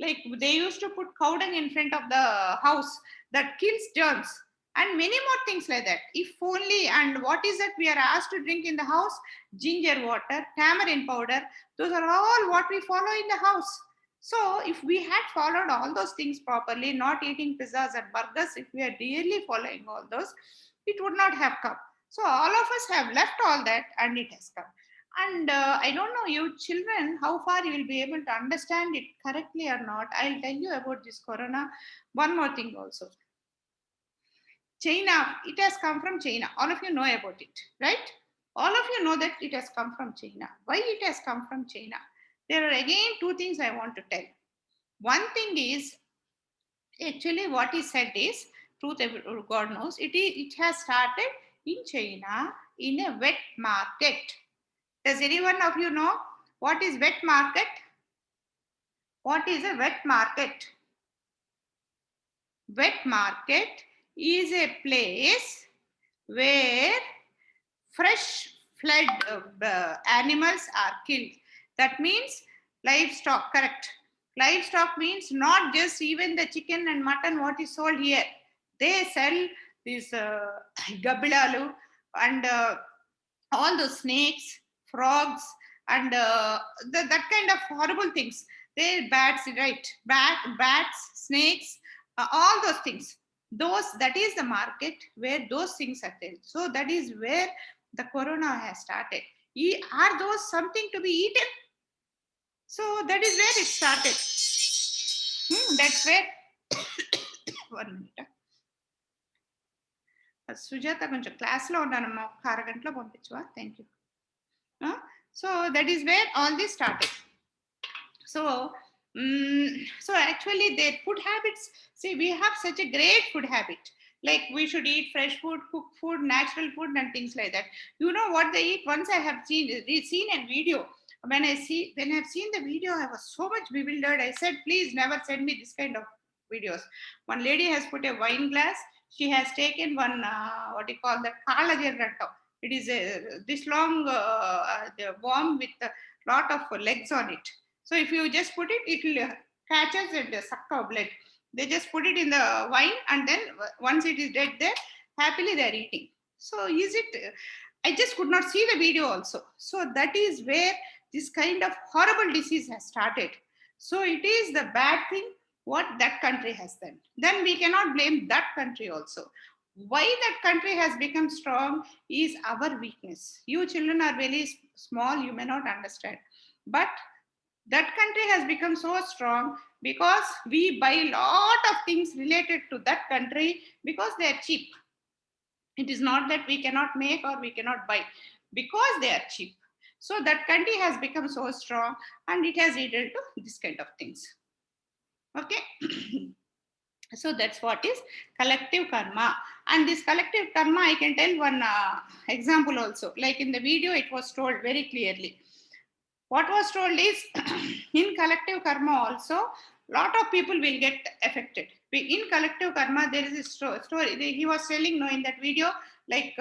Like they used to put cow dung in front of the house that kills germs and many more things like that. If only, and what is that we are asked to drink in the house? Ginger water, tamarind powder. Those are all what we follow in the house. So if we had followed all those things properly, not eating pizzas and burgers, if we are really following all those, it would not have come. So all of us have left all that and it has come. And I don't know, you children, how far you will be able to understand it correctly or not. I'll tell you about this Corona. One more thing also. China, it has come from China. All of you know about it, right? All of you know that it has come from China. Why it has come from China? There are again two things I want to tell. One thing is, actually what is said is, truth God knows, it has started in China in a wet market. Does anyone of you know what is wet market? What is a wet market? Wet market is a place where fresh fed animals are killed. That means livestock, correct? Livestock means not just even the chicken and mutton what is sold here. They sell this gabilalu and all the snakes, frogs, and that kind of horrible things. They bats, right? Bats, snakes, all those things. That is the market where those things are sold. So that is where the Corona has started. Are those something to be eaten? So that is where it started. That's where. 1 minute. Sujatha కొంచెం క్లాస్లో ఉన్నానమ్మా ఒక అరగంటలో పంపించవా thank you so that is where all this started so actually their food habits, see, we have such a great food habit, like we should eat fresh food, cooked food, natural food and things like that. You know what they eat? Once I have seen a video. When I have seen the video, I was so much bewildered. I said, please never send me this kind of videos. One lady has put a wine glass. She has taken one, what you call that, kalajarratto. It is this long worm with a lot of legs on it. So if you just put it, it will catches and suck our blood. They just put it in the wine and then once it is dead there, happily they are eating. So I just could not see the video also. So that is where this kind of horrible disease has started. So it is the bad thing what that country has done. Then we cannot blame that country also. Why that country has become strong is our weakness. You children are very small, you may not understand. But that country has become so strong because we buy a lot of things related to that country because they are cheap. It is not that we cannot make or we cannot buy, because they are cheap. So that country has become so strong and it has led to this kind of things. Okay. So that's what is collective karma. And this collective karma, I can tell one example also. Like in the video, it was told very clearly. What was told is, in collective karma also, lot of people will get affected. In collective karma, there is a story. He was telling, in that video, like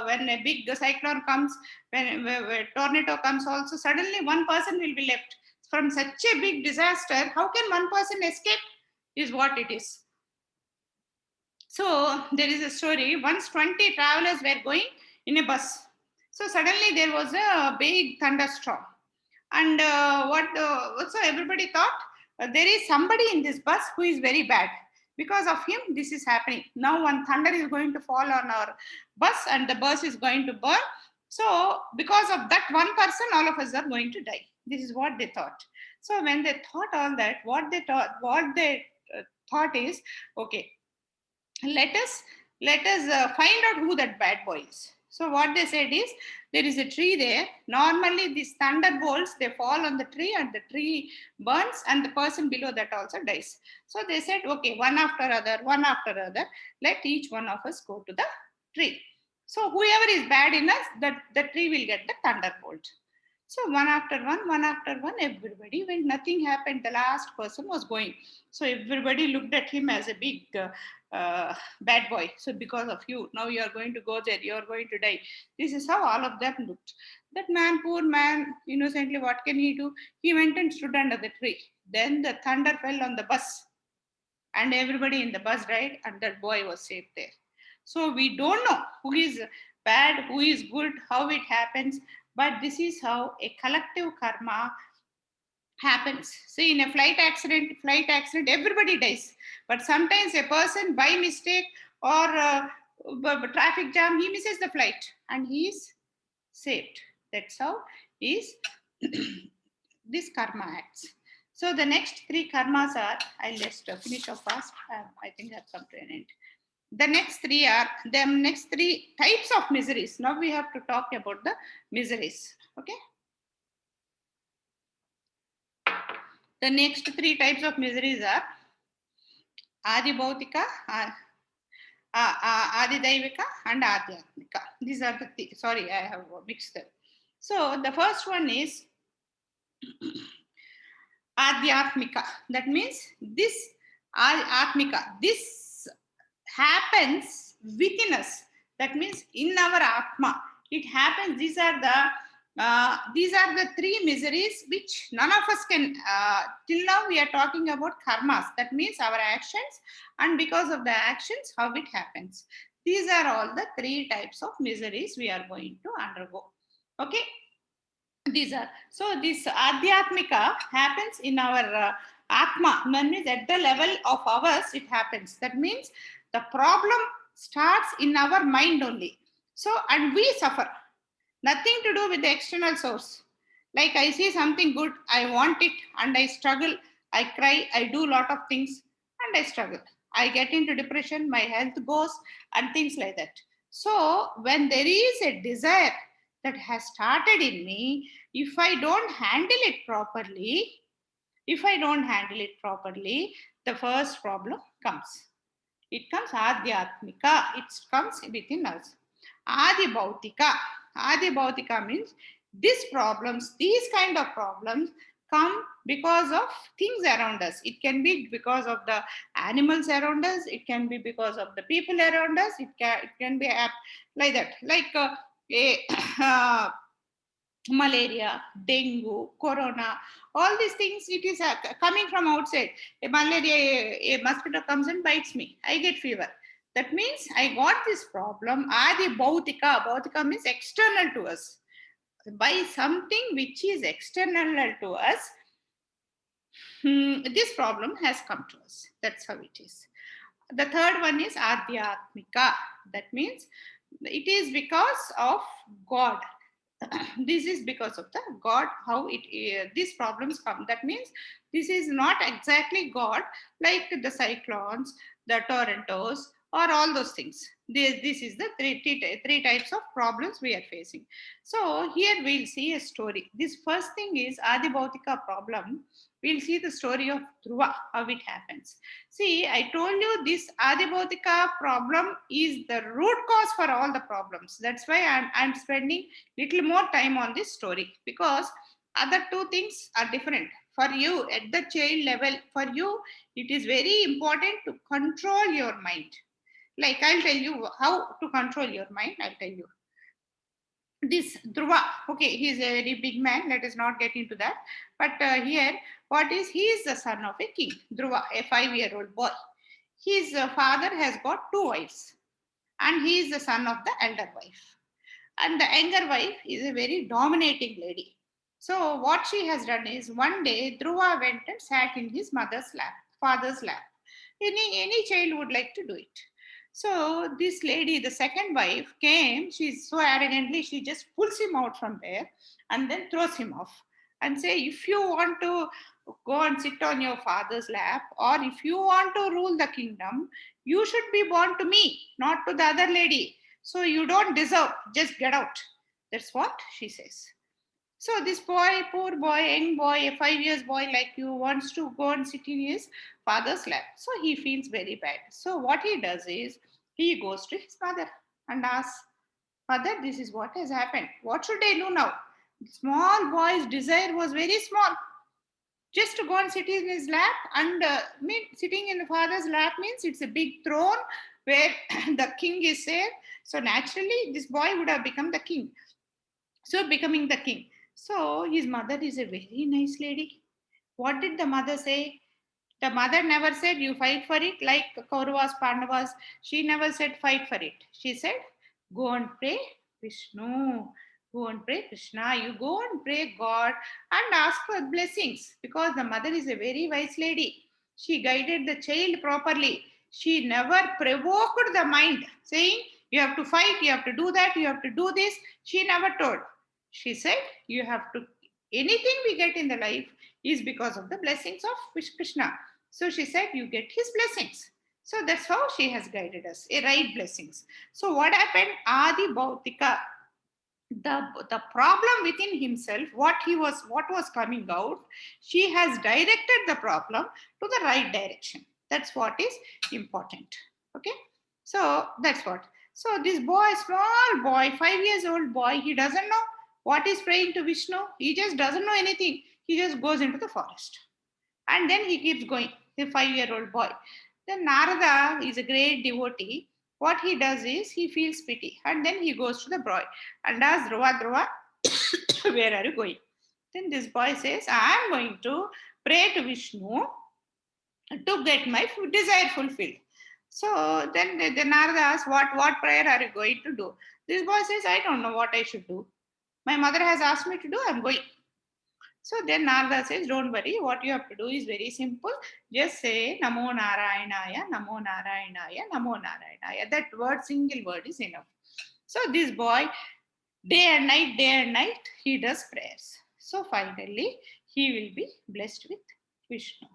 when a big cyclone comes, when a tornado comes also, suddenly one person will be left. From such a big disaster, how can one person escape is what it is. So there is a story. Once 20 travelers were going in a bus. So suddenly there was a big thunderstorm. And so everybody thought there is somebody in this bus who is very bad. Because of him, this is happening. Now one thunder is going to fall on our bus and the bus is going to burn. So because of that one person, all of us are going to die. This is what they thought. So when they thought all that, what they thought is, okay, let us find out who that bad boy is. So what they said is, there is a tree there. Normally these thunderbolts, they fall on the tree and the tree burns and the person below that also dies. So they said, okay, one after other, let each one of us go to the tree. So whoever is bad in us, the tree will get the thunderbolt. So one after one, everybody, when nothing happened, the last person was going. So everybody looked at him as a big bad boy. So because of you, now you are going to go there, you are going to die. This is how all of them looked. That man, poor man, innocently, what can he do? He went and stood under the tree. Then the thunder fell on the bus and everybody in the bus died and that boy was saved there. So we don't know who is bad, who is good, how it happens, but this is how a collective karma happens. See, in a flight accident, everybody dies. But sometimes a person by mistake or traffic jam, he misses the flight and he is saved. That's how is this karma acts. So the next three karmas are, I'll just finish off fast. I think I've come to an end. The next three types of miseries. Now we have to talk about the miseries. Okay. The next three types of miseries are Adi Bhautika, Adi Daivika, and Adhyatmika. These are the sorry, I have mixed them. So the first one is Adhyatmika. That means this Atmika, this happens within us. That means in our Atma, it happens. These are the three miseries which none of us can, till now we are talking about karmas. That means our actions, and because of the actions, how it happens. These are all the three types of miseries we are going to undergo. Okay. These are, so this Adhyatmika happens in our Atma. That means at the level of ours, it happens. That means the problem starts in our mind only. So, and we suffer. Nothing to do with the external source. Like I see something good, I want it and I struggle, I cry, I do a lot of things and I struggle. I get into depression, my health goes and things like that. So when there is a desire that has started in me, if I don't handle it properly, the first problem comes. It comes Adhyatmika, it comes within us. Adi Bhautika means these kind of problems come because of things around us. It can be because of the animals around us. It can be because of the people around us. It can be like that. Like malaria, dengue, corona, all these things, it is coming from outside. A mosquito comes and bites me. I get fever. That means I got this problem. Adi Bhautika. Bhautika means external to us. By something which is external to us, this problem has come to us. That's how it is. The third one is Adhyatmika. That means it is because of God. This is because of the God, how these problems come. That means this is not exactly God, like the cyclones, the tornadoes, or all those things. This is the three types of problems we are facing. So here we'll see a story. This first thing is Adi Bhautika problem. We'll see the story of Dhruva, how it happens. See, I told you this Adi Bhautika problem is the root cause for all the problems. That's why I'm spending little more time on this story, because other two things are different. For you, at the child level, for you, it is very important to control your mind. Like I'll tell you how to control your mind. I'll tell you. This Dhruva, okay, he's a very big man. Let us not get into that. But here, he is the son of a king, Dhruva, a 5-year-old boy. His father has got 2 wives, and he is the son of the elder wife. And the younger wife is a very dominating lady. So what she has done is, one day Dhruva went and sat in his father's lap. Any child would like to do it. So this lady, the second wife, came. She's so arrogantly, she just pulls him out from there and then throws him off and say, if you want to go and sit on your father's lap, or if you want to rule the kingdom, you should be born to me, not to the other lady. So you don't deserve, just get out. That's what she says. So this boy, poor boy, young boy, a 5 years boy like you, wants to go and sit in his father's lap. So he feels very bad. So what he does is, he goes to his mother and asks, Mother, this is what has happened. What should I do now? The small boy's desire was very small. Just to go and sit in his lap, and sitting in the father's lap means it's a big throne where the king is there. So naturally, this boy would have become the king. So becoming the king. So his mother is a very nice lady. What did the mother say? The mother never said you fight for it like Kauravas, Pandavas. She never said fight for it. She said, go and pray Vishnu. Go and pray Krishna. You go and pray God and ask for blessings, because the mother is a very wise lady. She guided the child properly. She never provoked the mind, saying, you have to fight, you have to do that, you have to do this. She never told. She said, you have to, anything we get in the life is because of the blessings of Krishna. So she said, you get his blessings. So that's how she has guided us, a right blessings. So what happened? Adi Bhautika, the problem within himself, what was coming out, she has directed the problem to the right direction. That's what is important. Okay, so that's what. So this boy, small boy, 5 years old boy, he doesn't know what is praying to Vishnu. He just doesn't know anything. He just goes into the forest, and then he keeps going. The 5-year-old boy. Then Narada is a great devotee. What he does is, he feels pity, and then he goes to the boy and asks, Dhruva, where are you going? Then this boy says, I am going to pray to Vishnu to get my desire fulfilled. So then the Narada asks, what prayer are you going to do? This boy says, I don't know what I should do. My mother has asked me to do, I'm going. So then Narada says, don't worry, what you have to do is very simple. Just say, Namo Narayanaya, Namo Narayanaya, Namo Narayanaya. That word, single word is enough. So this boy, day and night, he does prayers. So finally, he will be blessed with Vishnu.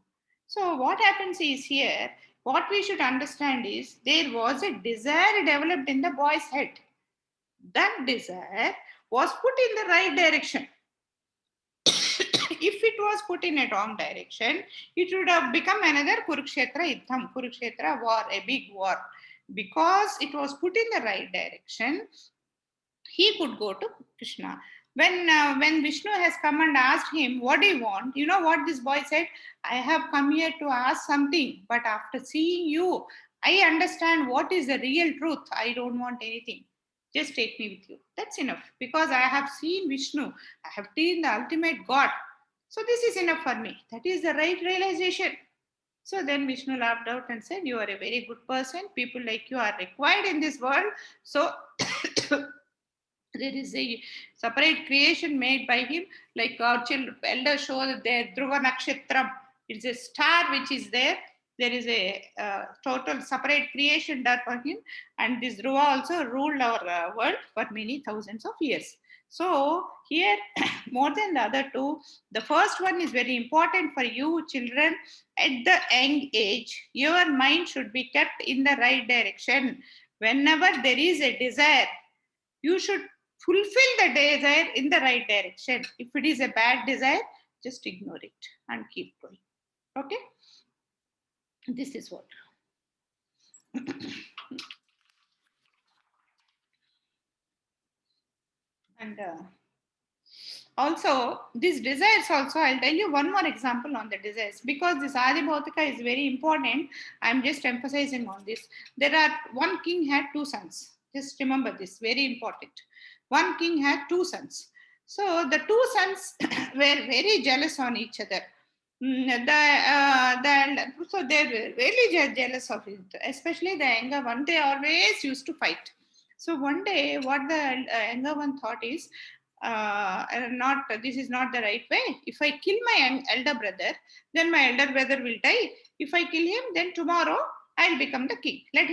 So what happens is here, what we should understand is, there was a desire developed in the boy's head. That desire was put in the right direction. If it was put in a wrong direction, it would have become another Kurukshetra Yuddham, Kurukshetra war, a big war. Because it was put in the right direction, he could go to Krishna. When Vishnu has come and asked him, what do you want? You know what this boy said? I have come here to ask something, but after seeing you, I understand what is the real truth. I don't want anything. Just take me with you. That's enough, because I have seen Vishnu. I have seen the ultimate God. So this is enough for me. That is the right realization. So then Vishnu laughed out and said, you are a very good person. People like you are required in this world. So there is a separate creation made by him, like our elders show that there, Dhruva Nakshatram. It's a star which is there. There is a total separate creation done for him. And this Dhruva also ruled our world for many thousands of years. So here, more than the other two, the first one is very important for you children. At the young age, your mind should be kept in the right direction. Whenever there is a desire, you should fulfill the desire in the right direction. If it is a bad desire, just ignore it and keep going. Okay? This is what. And also, these desires also, I'll tell you one more example on the desires, because this Adi Bhautika is very important. I'm just emphasizing on this. One king had 2 sons. Just remember this, very important. One king had 2 sons. So the 2 sons were very jealous on each other. So they were really jealous of it, especially the younger one. They always used to fight. So one day, what the younger one thought is, this is not the right way. If I kill my elder brother, then my elder brother will die. If I kill him, then tomorrow I'll become the king. Let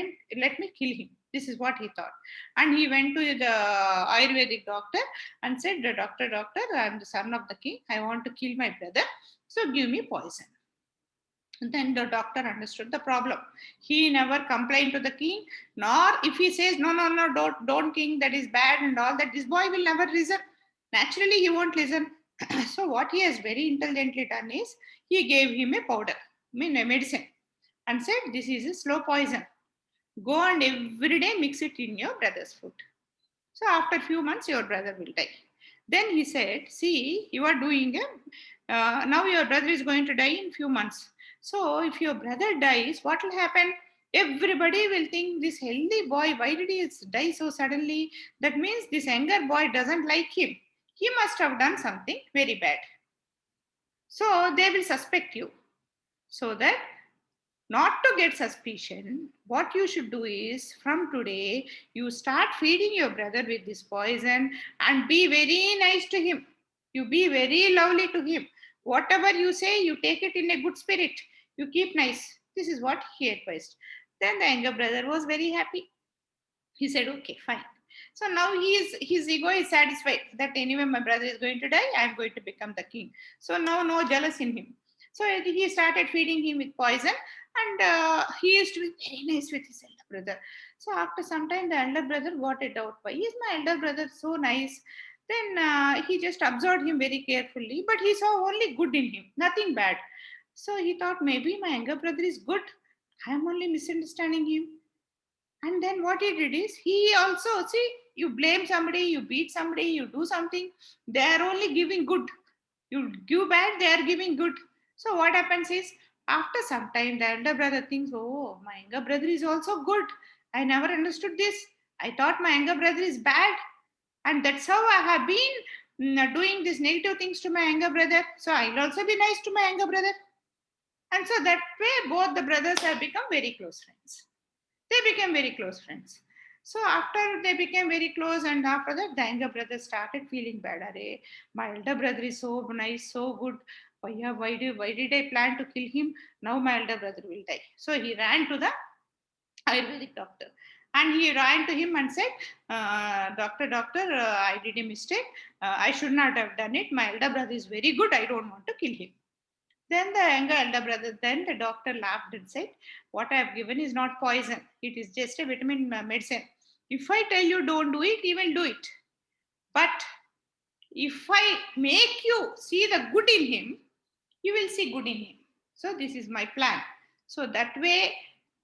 me kill him. This is what he thought. And he went to the Ayurvedic doctor and said, doctor, I'm the son of the king. I want to kill my brother. So give me poison. And then the doctor understood the problem. He never complained to the king, nor if he says, no, don't king, that is bad and all that, this boy will never listen. Naturally, he won't listen. So what he has very intelligently done is, he gave him a powder, a medicine, and said, this is a slow poison. Go and every day mix it in your brother's food. So after a few months, your brother will die. Then he said, see, you are doing now your brother is going to die in few months. So if your brother dies, what will happen? Everybody will think, this healthy boy, why did he die so suddenly? That means this younger boy doesn't like him. He must have done something very bad. So they will suspect you. So that not to get suspicion, what you should do is, from today, you start feeding your brother with this poison and be very nice to him. You be very lovely to him. Whatever you say, you take it in a good spirit. You keep nice. This is what he advised. Then the younger brother was very happy. He said, okay, fine. So now his ego is satisfied that anyway my brother is going to die, I am going to become the king. So now no jealous in him. So he started feeding him with poison, and he used to be very nice with his elder brother. So after some time, the elder brother got a doubt. Why is my elder brother so nice? Then he just observed him very carefully, but he saw only good in him, nothing bad. So he thought, maybe my younger brother is good. I am only misunderstanding him. And then what he did is, he also, see, you blame somebody, you beat somebody, you do something, they are only giving good. You give bad, they are giving good. So what happens is, after some time, the elder brother thinks, oh, my younger brother is also good. I never understood this. I thought my younger brother is bad. And that's how I have been doing these negative things to my younger brother. So I'll also be nice to my younger brother. And so that way, both the brothers have become very close friends. They became very close friends. So after they became very close, and after that, the younger brother started feeling bad. Arey, my elder brother is so nice, so good. Why did I plan to kill him? Now my elder brother will die. So he ran to the Ayurvedic doctor. And he ran to him and said, doctor, I did a mistake. I should not have done it. My elder brother is very good. I don't want to kill him. Then the younger elder brother, then the doctor laughed and said, what I have given is not poison. It is just a vitamin medicine. If I tell you don't do it, you will do it. But if I make you see the good in him, you will see good in him. So this is my plan. So that way,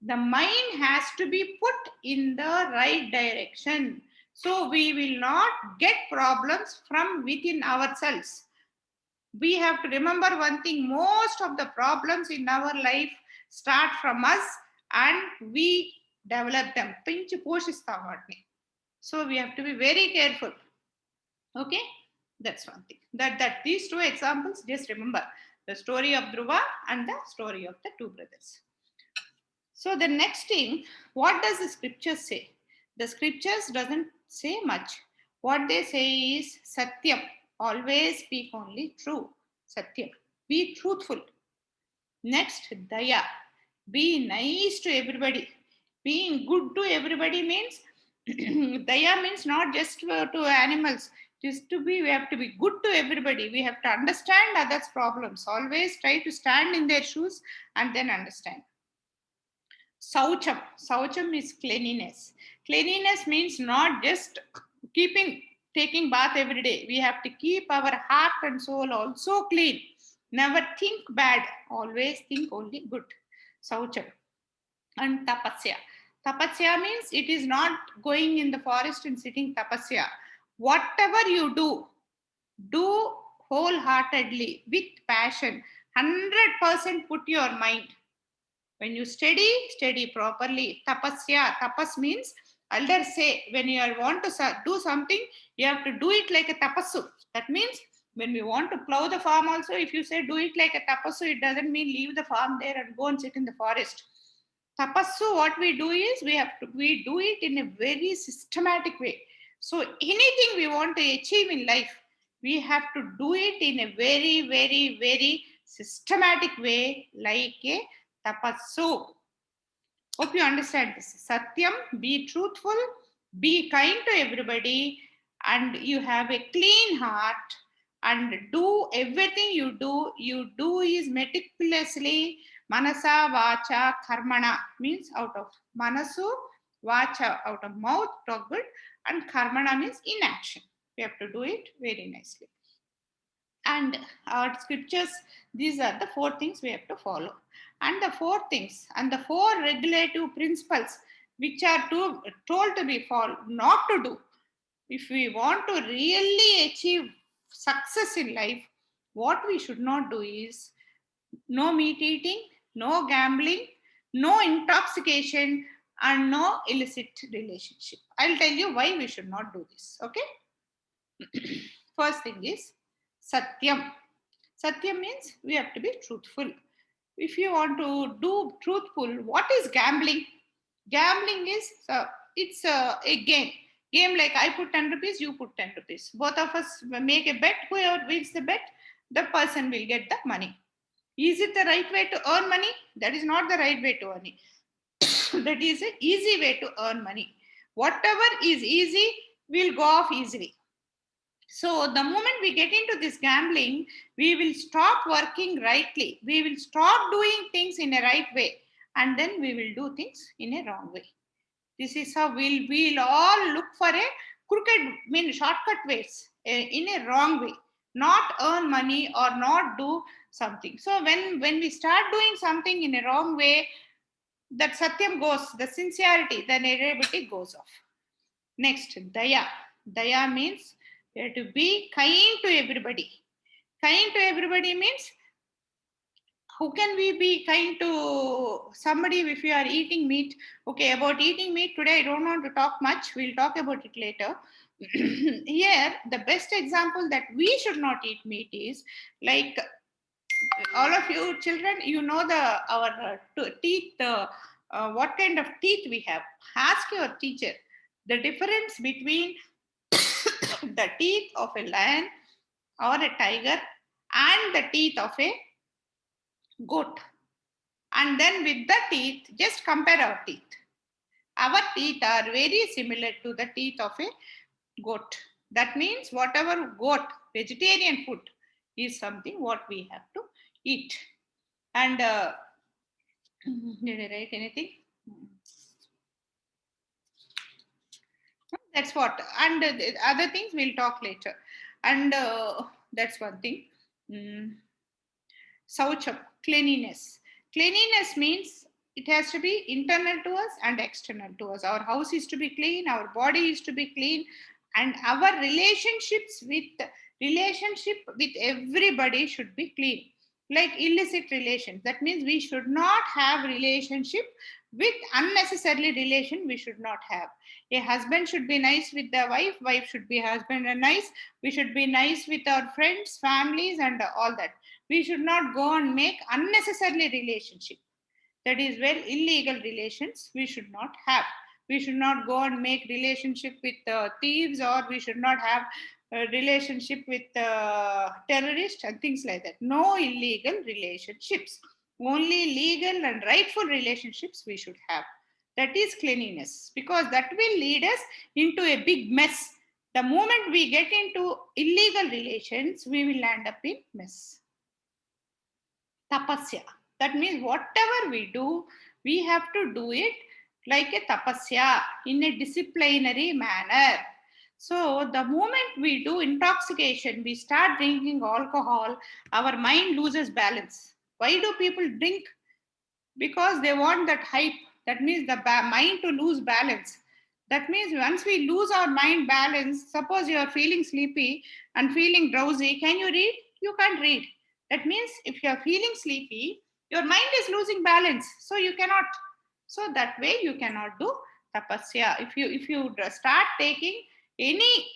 the mind has to be put in the right direction. So we will not get problems from within ourselves. We have to remember one thing, most of the problems in our life start from us and we develop them. So we have to be very careful. Okay, that's one thing. That these two examples, just remember the story of Dhruva and the story of the two brothers. So the next thing, what does the scriptures say? The scriptures doesn't say much. What they say is Satyam. Always speak only true. Satyam. Be truthful. Next, Daya. Be nice to everybody. Being good to everybody means, Daya means not just to animals. We have to be good to everybody. We have to understand others' problems. Always try to stand in their shoes and then understand. Saucham. Saucham is cleanliness. Cleanliness means not just taking bath every day. We have to keep our heart and soul also clean. Never think bad. Always think only good. Saucham. And tapasya. Tapasya means it is not going in the forest and sitting tapasya. Whatever you do wholeheartedly with passion. 100% put your mind. When you study properly. Tapasya. Tapas means, elders say, when you want to do something, you have to do it like a tapassu. That means, when we want to plow the farm also, if you say do it like a tapassu, it doesn't mean leave the farm there and go and sit in the forest. Tapassu, what we do is, we do it in a very systematic way. So anything we want to achieve in life, we have to do it in a very, very, very systematic way, like a tapassu. Hope you understand this. Satyam, be truthful, be kind to everybody, and you have a clean heart, and do everything you do is meticulously. Manasa, vacha, karmana means out of manasu, vacha out of mouth, talk good, and karmana means in action. We have to do it very nicely. And our scriptures, these are the 4 things we have to follow. And the 4 things and the 4 regulative principles which are told to be followed, not to do. If we want to really achieve success in life, what we should not do is no meat eating, no gambling, no intoxication, and no illicit relationship. I'll tell you why we should not do this. Okay. First thing is Satyam. Satyam means we have to be truthful. If you want to do truthful, what is gambling? Gambling is it's a game. Game like I put 10 rupees, you put 10 rupees. Both of us make a bet. Whoever wins the bet, the person will get the money. Is it the right way to earn money? That is not the right way to earn it. That is an easy way to earn money. Whatever is easy will go off easily. So the moment we get into this gambling, we will stop working rightly. We will stop doing things in a right way. And then we will do things in a wrong way. This is how we'll all look for a crooked, shortcut ways in a wrong way. Not earn money or not do something. So when we start doing something in a wrong way, that satyam goes, the sincerity, the naivety goes off. Next, daya. Daya means we have to be kind to everybody. Kind to everybody means, how can we be kind to somebody if you are eating meat? Okay, about eating meat today, I don't want to talk much. We'll talk about it later. Here, the best example that we should not eat meat is like all of you children, you know our teeth, what kind of teeth we have. Ask your teacher the difference between the teeth of a lion or a tiger and the teeth of a goat. And then with the teeth, just compare our teeth. Our teeth are very similar to the teeth of a goat. That means whatever goat, vegetarian food is something what we have to eat. And did I write anything? That's what. And the other things we'll talk later. And that's one thing. Saucham, cleanliness. Cleanliness means it has to be internal to us and external to us. Our house is to be clean, our body is to be clean, and our relationship with everybody should be clean. Like illicit relations. That means we should not have relationship with unnecessarily relation we should not have. A husband should be nice with the wife, wife should be husband and nice. We should be nice with our friends, families, and all that. We should not go and make unnecessarily relationship. That is where illegal relations we should not have. We should not go and make relationship with thieves, or we should not have a relationship with terrorists and things like that. No illegal relationships. Only legal and rightful relationships we should have. That is cleanliness, because that will lead us into a big mess. The moment we get into illegal relations, we will land up in mess. Tapasya. That means whatever we do, we have to do it like a tapasya, in a disciplinary manner. So the moment we do intoxication, we start drinking alcohol, our mind loses balance. Why do people drink? Because they want that hype. That means the mind to lose balance. That means once we lose our mind balance, suppose you are feeling sleepy and feeling drowsy, can you read? You can't read. That means if you are feeling sleepy, your mind is losing balance, so you cannot. So that way you cannot do tapasya. If you start taking any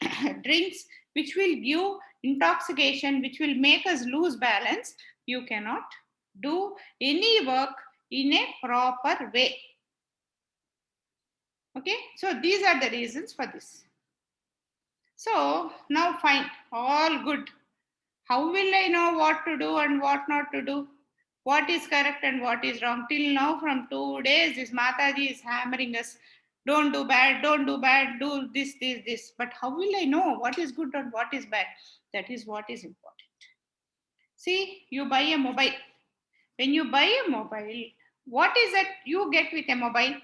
drinks which will give intoxication, which will make us lose balance, you cannot do any work in a proper way. Okay, so these are the reasons for this. So now fine, all good. How will I know what to do and what not to do? What is correct and what is wrong? Till now, from 2 days, this Mataji is hammering us. don't do bad, do this. But how will I know what is good and what is bad? That is what is important. See, you buy a mobile. When you buy a mobile, what is that you get with a mobile?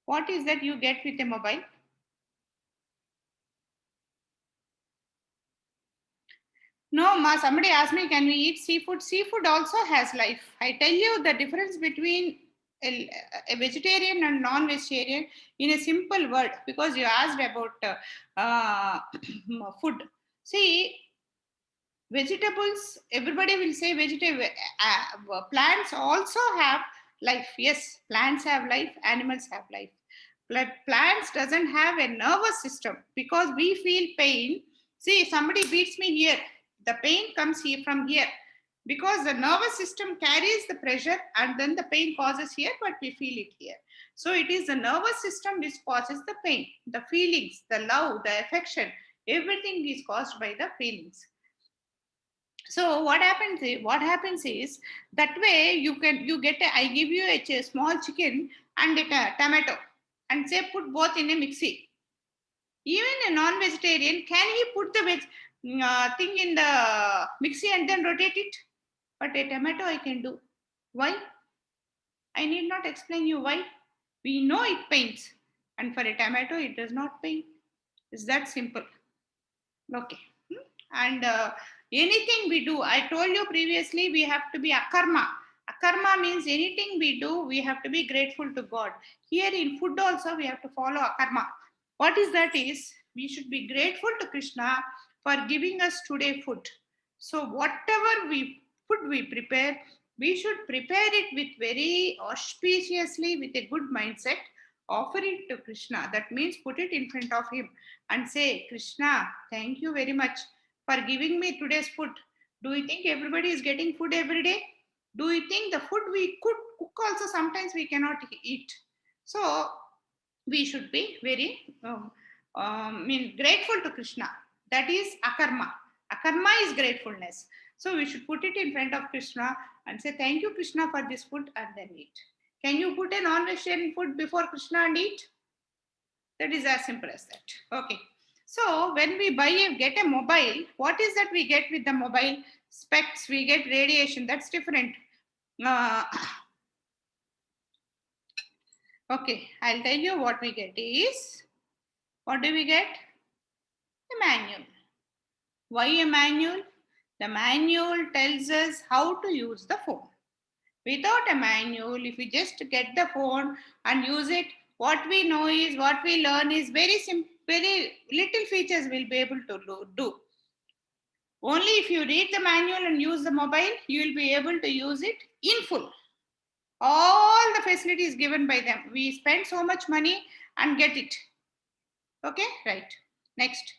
What is that you get with a mobile? No, ma, somebody asked me, can we eat seafood? Seafood also has life. I tell you the difference between a vegetarian and non-vegetarian in a simple word, because you asked about food. See, vegetables, everybody will say vegetable. Plants also have life. Yes, plants have life, animals have life. Plants doesn't have a nervous system because we feel pain. See, somebody beats me here, the pain comes here from here because the nervous system carries the pressure and then the pain causes here, but we feel it here. So it is the nervous system which causes the pain, the feelings, the love, the affection, everything is caused by the feelings. So what happens is that way you get I give you a small chicken and a tomato and say put both in a mixie. Even a non-vegetarian, can he put the thing in the mixie and then rotate it? But a tomato I can do. Why? I need not explain you why. We know it pains, and for a tomato it does not pain. It's that simple. Okay. And anything we do, I told you previously, we have to be akarma. Akarma means anything we do, we have to be grateful to God. Here in food also, we have to follow akarma. What is that is, we should be grateful to Krishna for giving us today food. So whatever food we prepare, we should prepare it with very auspiciously, with a good mindset, offer it to Krishna. That means put it in front of him and say, Krishna, thank you very much for giving me today's food. Do you think everybody is getting food every day? Do you think the food we cook also sometimes we cannot eat? So we should be very grateful to Krishna. That is akarma. Akarma is gratefulness. So we should put it in front of Krishna and say, thank you, Krishna, for this food, and then eat. Can you put a non-vegetarian food before Krishna and eat? That is as simple as that. Okay. So when we get a mobile, what is that we get with the mobile? Specs, we get radiation. That's different. Okay, I'll tell you what we get is, what do we get? A manual. Why a manual? The manual tells us how to use the phone. Without a manual, if we just get the phone and use it, what we know is, what we learn is very simple, very little features we'll be able to do. Only if you read the manual and use the mobile, you will be able to use it in full. All the facilities given by them. We spend so much money and get it. Okay, right. Next.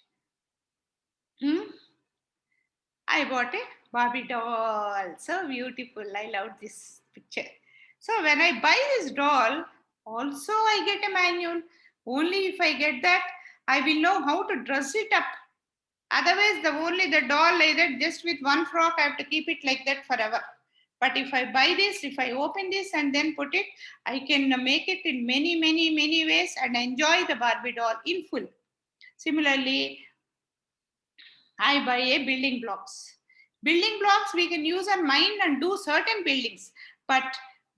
I bought a Barbie doll. So beautiful. I love this picture. So when I buy this doll, also I get a manual. Only if I get that, I will know how to dress it up. Otherwise, the doll like that, just with one frock, I have to keep it like that forever. But if I buy this, if I open this and then put it, I can make it in many, many, many ways and enjoy the Barbie doll in full. Similarly, I buy a building blocks. Building blocks we can use our mind and do certain buildings. But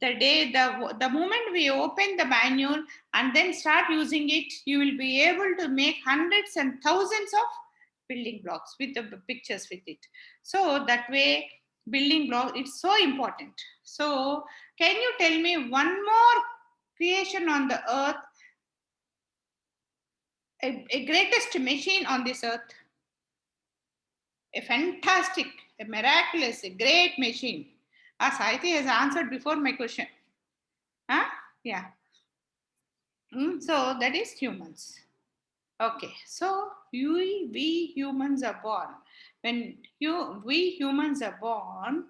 the moment we open the manual and then start using it, you will be able to make hundreds and thousands of building blocks with the pictures with it. So that way, building block, it's so important. So can you tell me one more creation on the earth, a greatest machine on this earth? A fantastic, a miraculous, a great machine. Saiti has answered before my question. Huh? Yeah. So that is humans. Okay. So we humans are born. When we humans are born,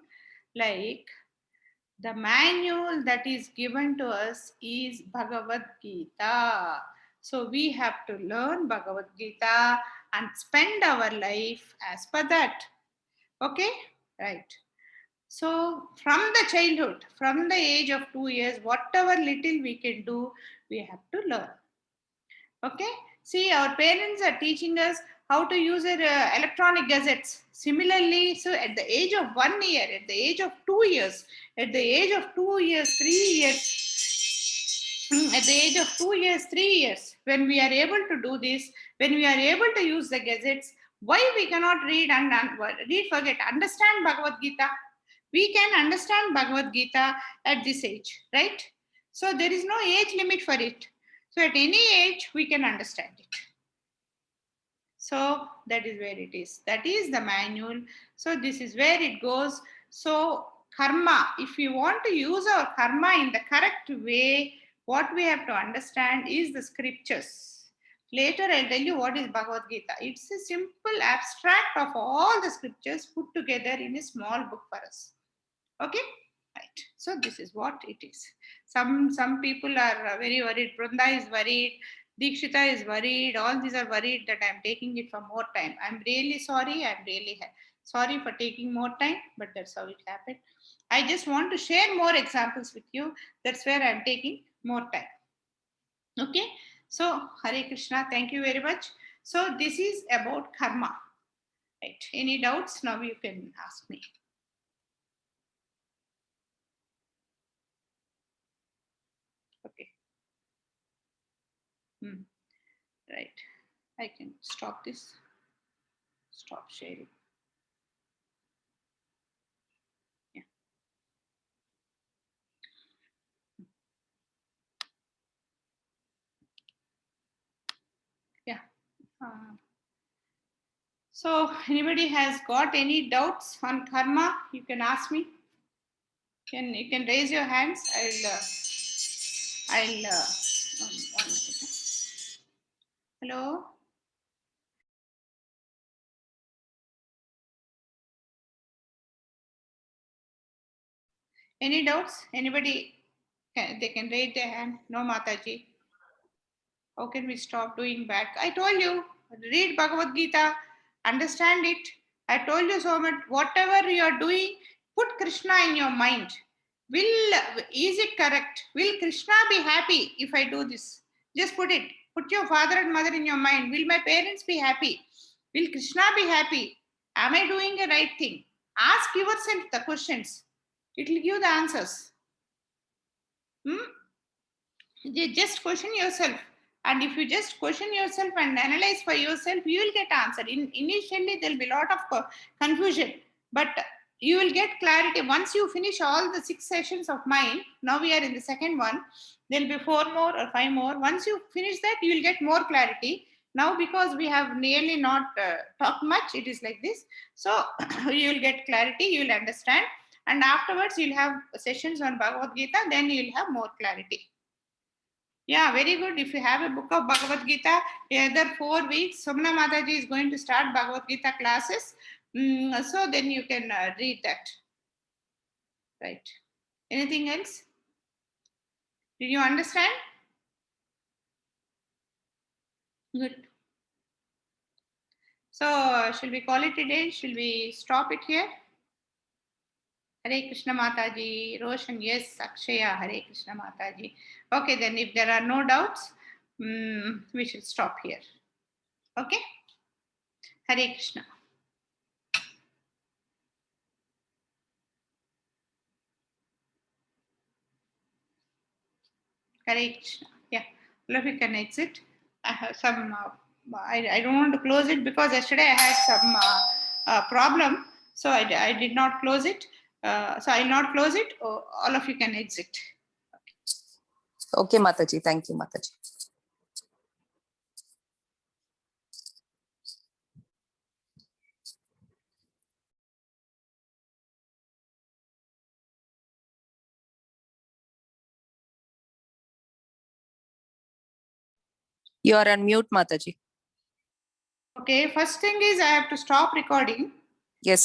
like the manual that is given to us is Bhagavad Gita. So we have to learn Bhagavad Gita and spend our life as per that. Okay, right. So from the childhood, from the age of 2 years, whatever little we can do, we have to learn. Okay, see, our parents are teaching us how to use electronic gadgets. Similarly, so at the age of 1 year, at the age of 2 years, at the age of 2 years, 3 years, at the age of 2 years, 3 years, when we are able to do this, when we are able to use the gadgets, why we cannot read and forget, understand Bhagavad Gita? We can understand Bhagavad Gita at this age, right? So there is no age limit for it. So at any age, we can understand it. So that is where it is. That is the manual. So this is where it goes. So karma, if we want to use our karma in the correct way, what we have to understand is the scriptures. Later, I'll tell you what is Bhagavad Gita. It's a simple abstract of all the scriptures put together in a small book for us. Okay, right. So this is what it is. Some people are very worried. Brunda is worried. Dikshita is worried. All these are worried that I'm taking it for more time. I'm really sorry. I'm really sorry for taking more time, but that's how it happened. I just want to share more examples with you. That's where I'm taking more time. Okay. So Hare Krishna. Thank you very much. So this is about karma. Right. Any doubts? Now you can ask me. Okay. Right. I can stop this. Stop sharing. Yeah. Yeah. So anybody has got any doubts on karma? You can ask me. You can raise your hands. One second. Hello. Any doubts? Anybody? They can raise their hand. No, Mataji. How can we stop doing bad? I told you, read Bhagavad Gita, understand it. I told you so much. Whatever you are doing, put Krishna in your mind. Is it correct? Will Krishna be happy if I do this? Just put it. Put your father and mother in your mind. Will my parents be happy? Will Krishna be happy? Am I doing the right thing? Ask yourself the questions. It will give the answers. Just question yourself. And if you just question yourself and analyze for yourself, you will get answer. Initially, there will be a lot of confusion, but you will get clarity. Once you finish all the 6 sessions of mine, now we are in the second one, there will be 4 more or 5 more. Once you finish that, you will get more clarity. Now, because we have nearly not talked much, it is like this. So, you will get clarity, you will understand. And afterwards, you will have sessions on Bhagavad Gita, then you will have more clarity. Yeah, very good. If you have a book of Bhagavad Gita, either 4 weeks, Somna Mataji is going to start Bhagavad Gita classes. So then you can read that. Right. Anything else? Did you understand? Good. So shall we call it a day? Shall we stop it here? Hare Krishna Mataji, Roshan, yes, Akshaya, Hare Krishna Mataji. Okay, then if there are no doubts, we should stop here. Okay? Hare Krishna. Hare Krishna. Yeah, all of you can exit. I have some, I don't want to close it because yesterday I had some problem. So I did not close it. So I will not close it. All of you can exit. Okay, Mataji. Thank you, Mataji. You are on mute, Mataji. Okay, first thing is I have to stop recording. Yes,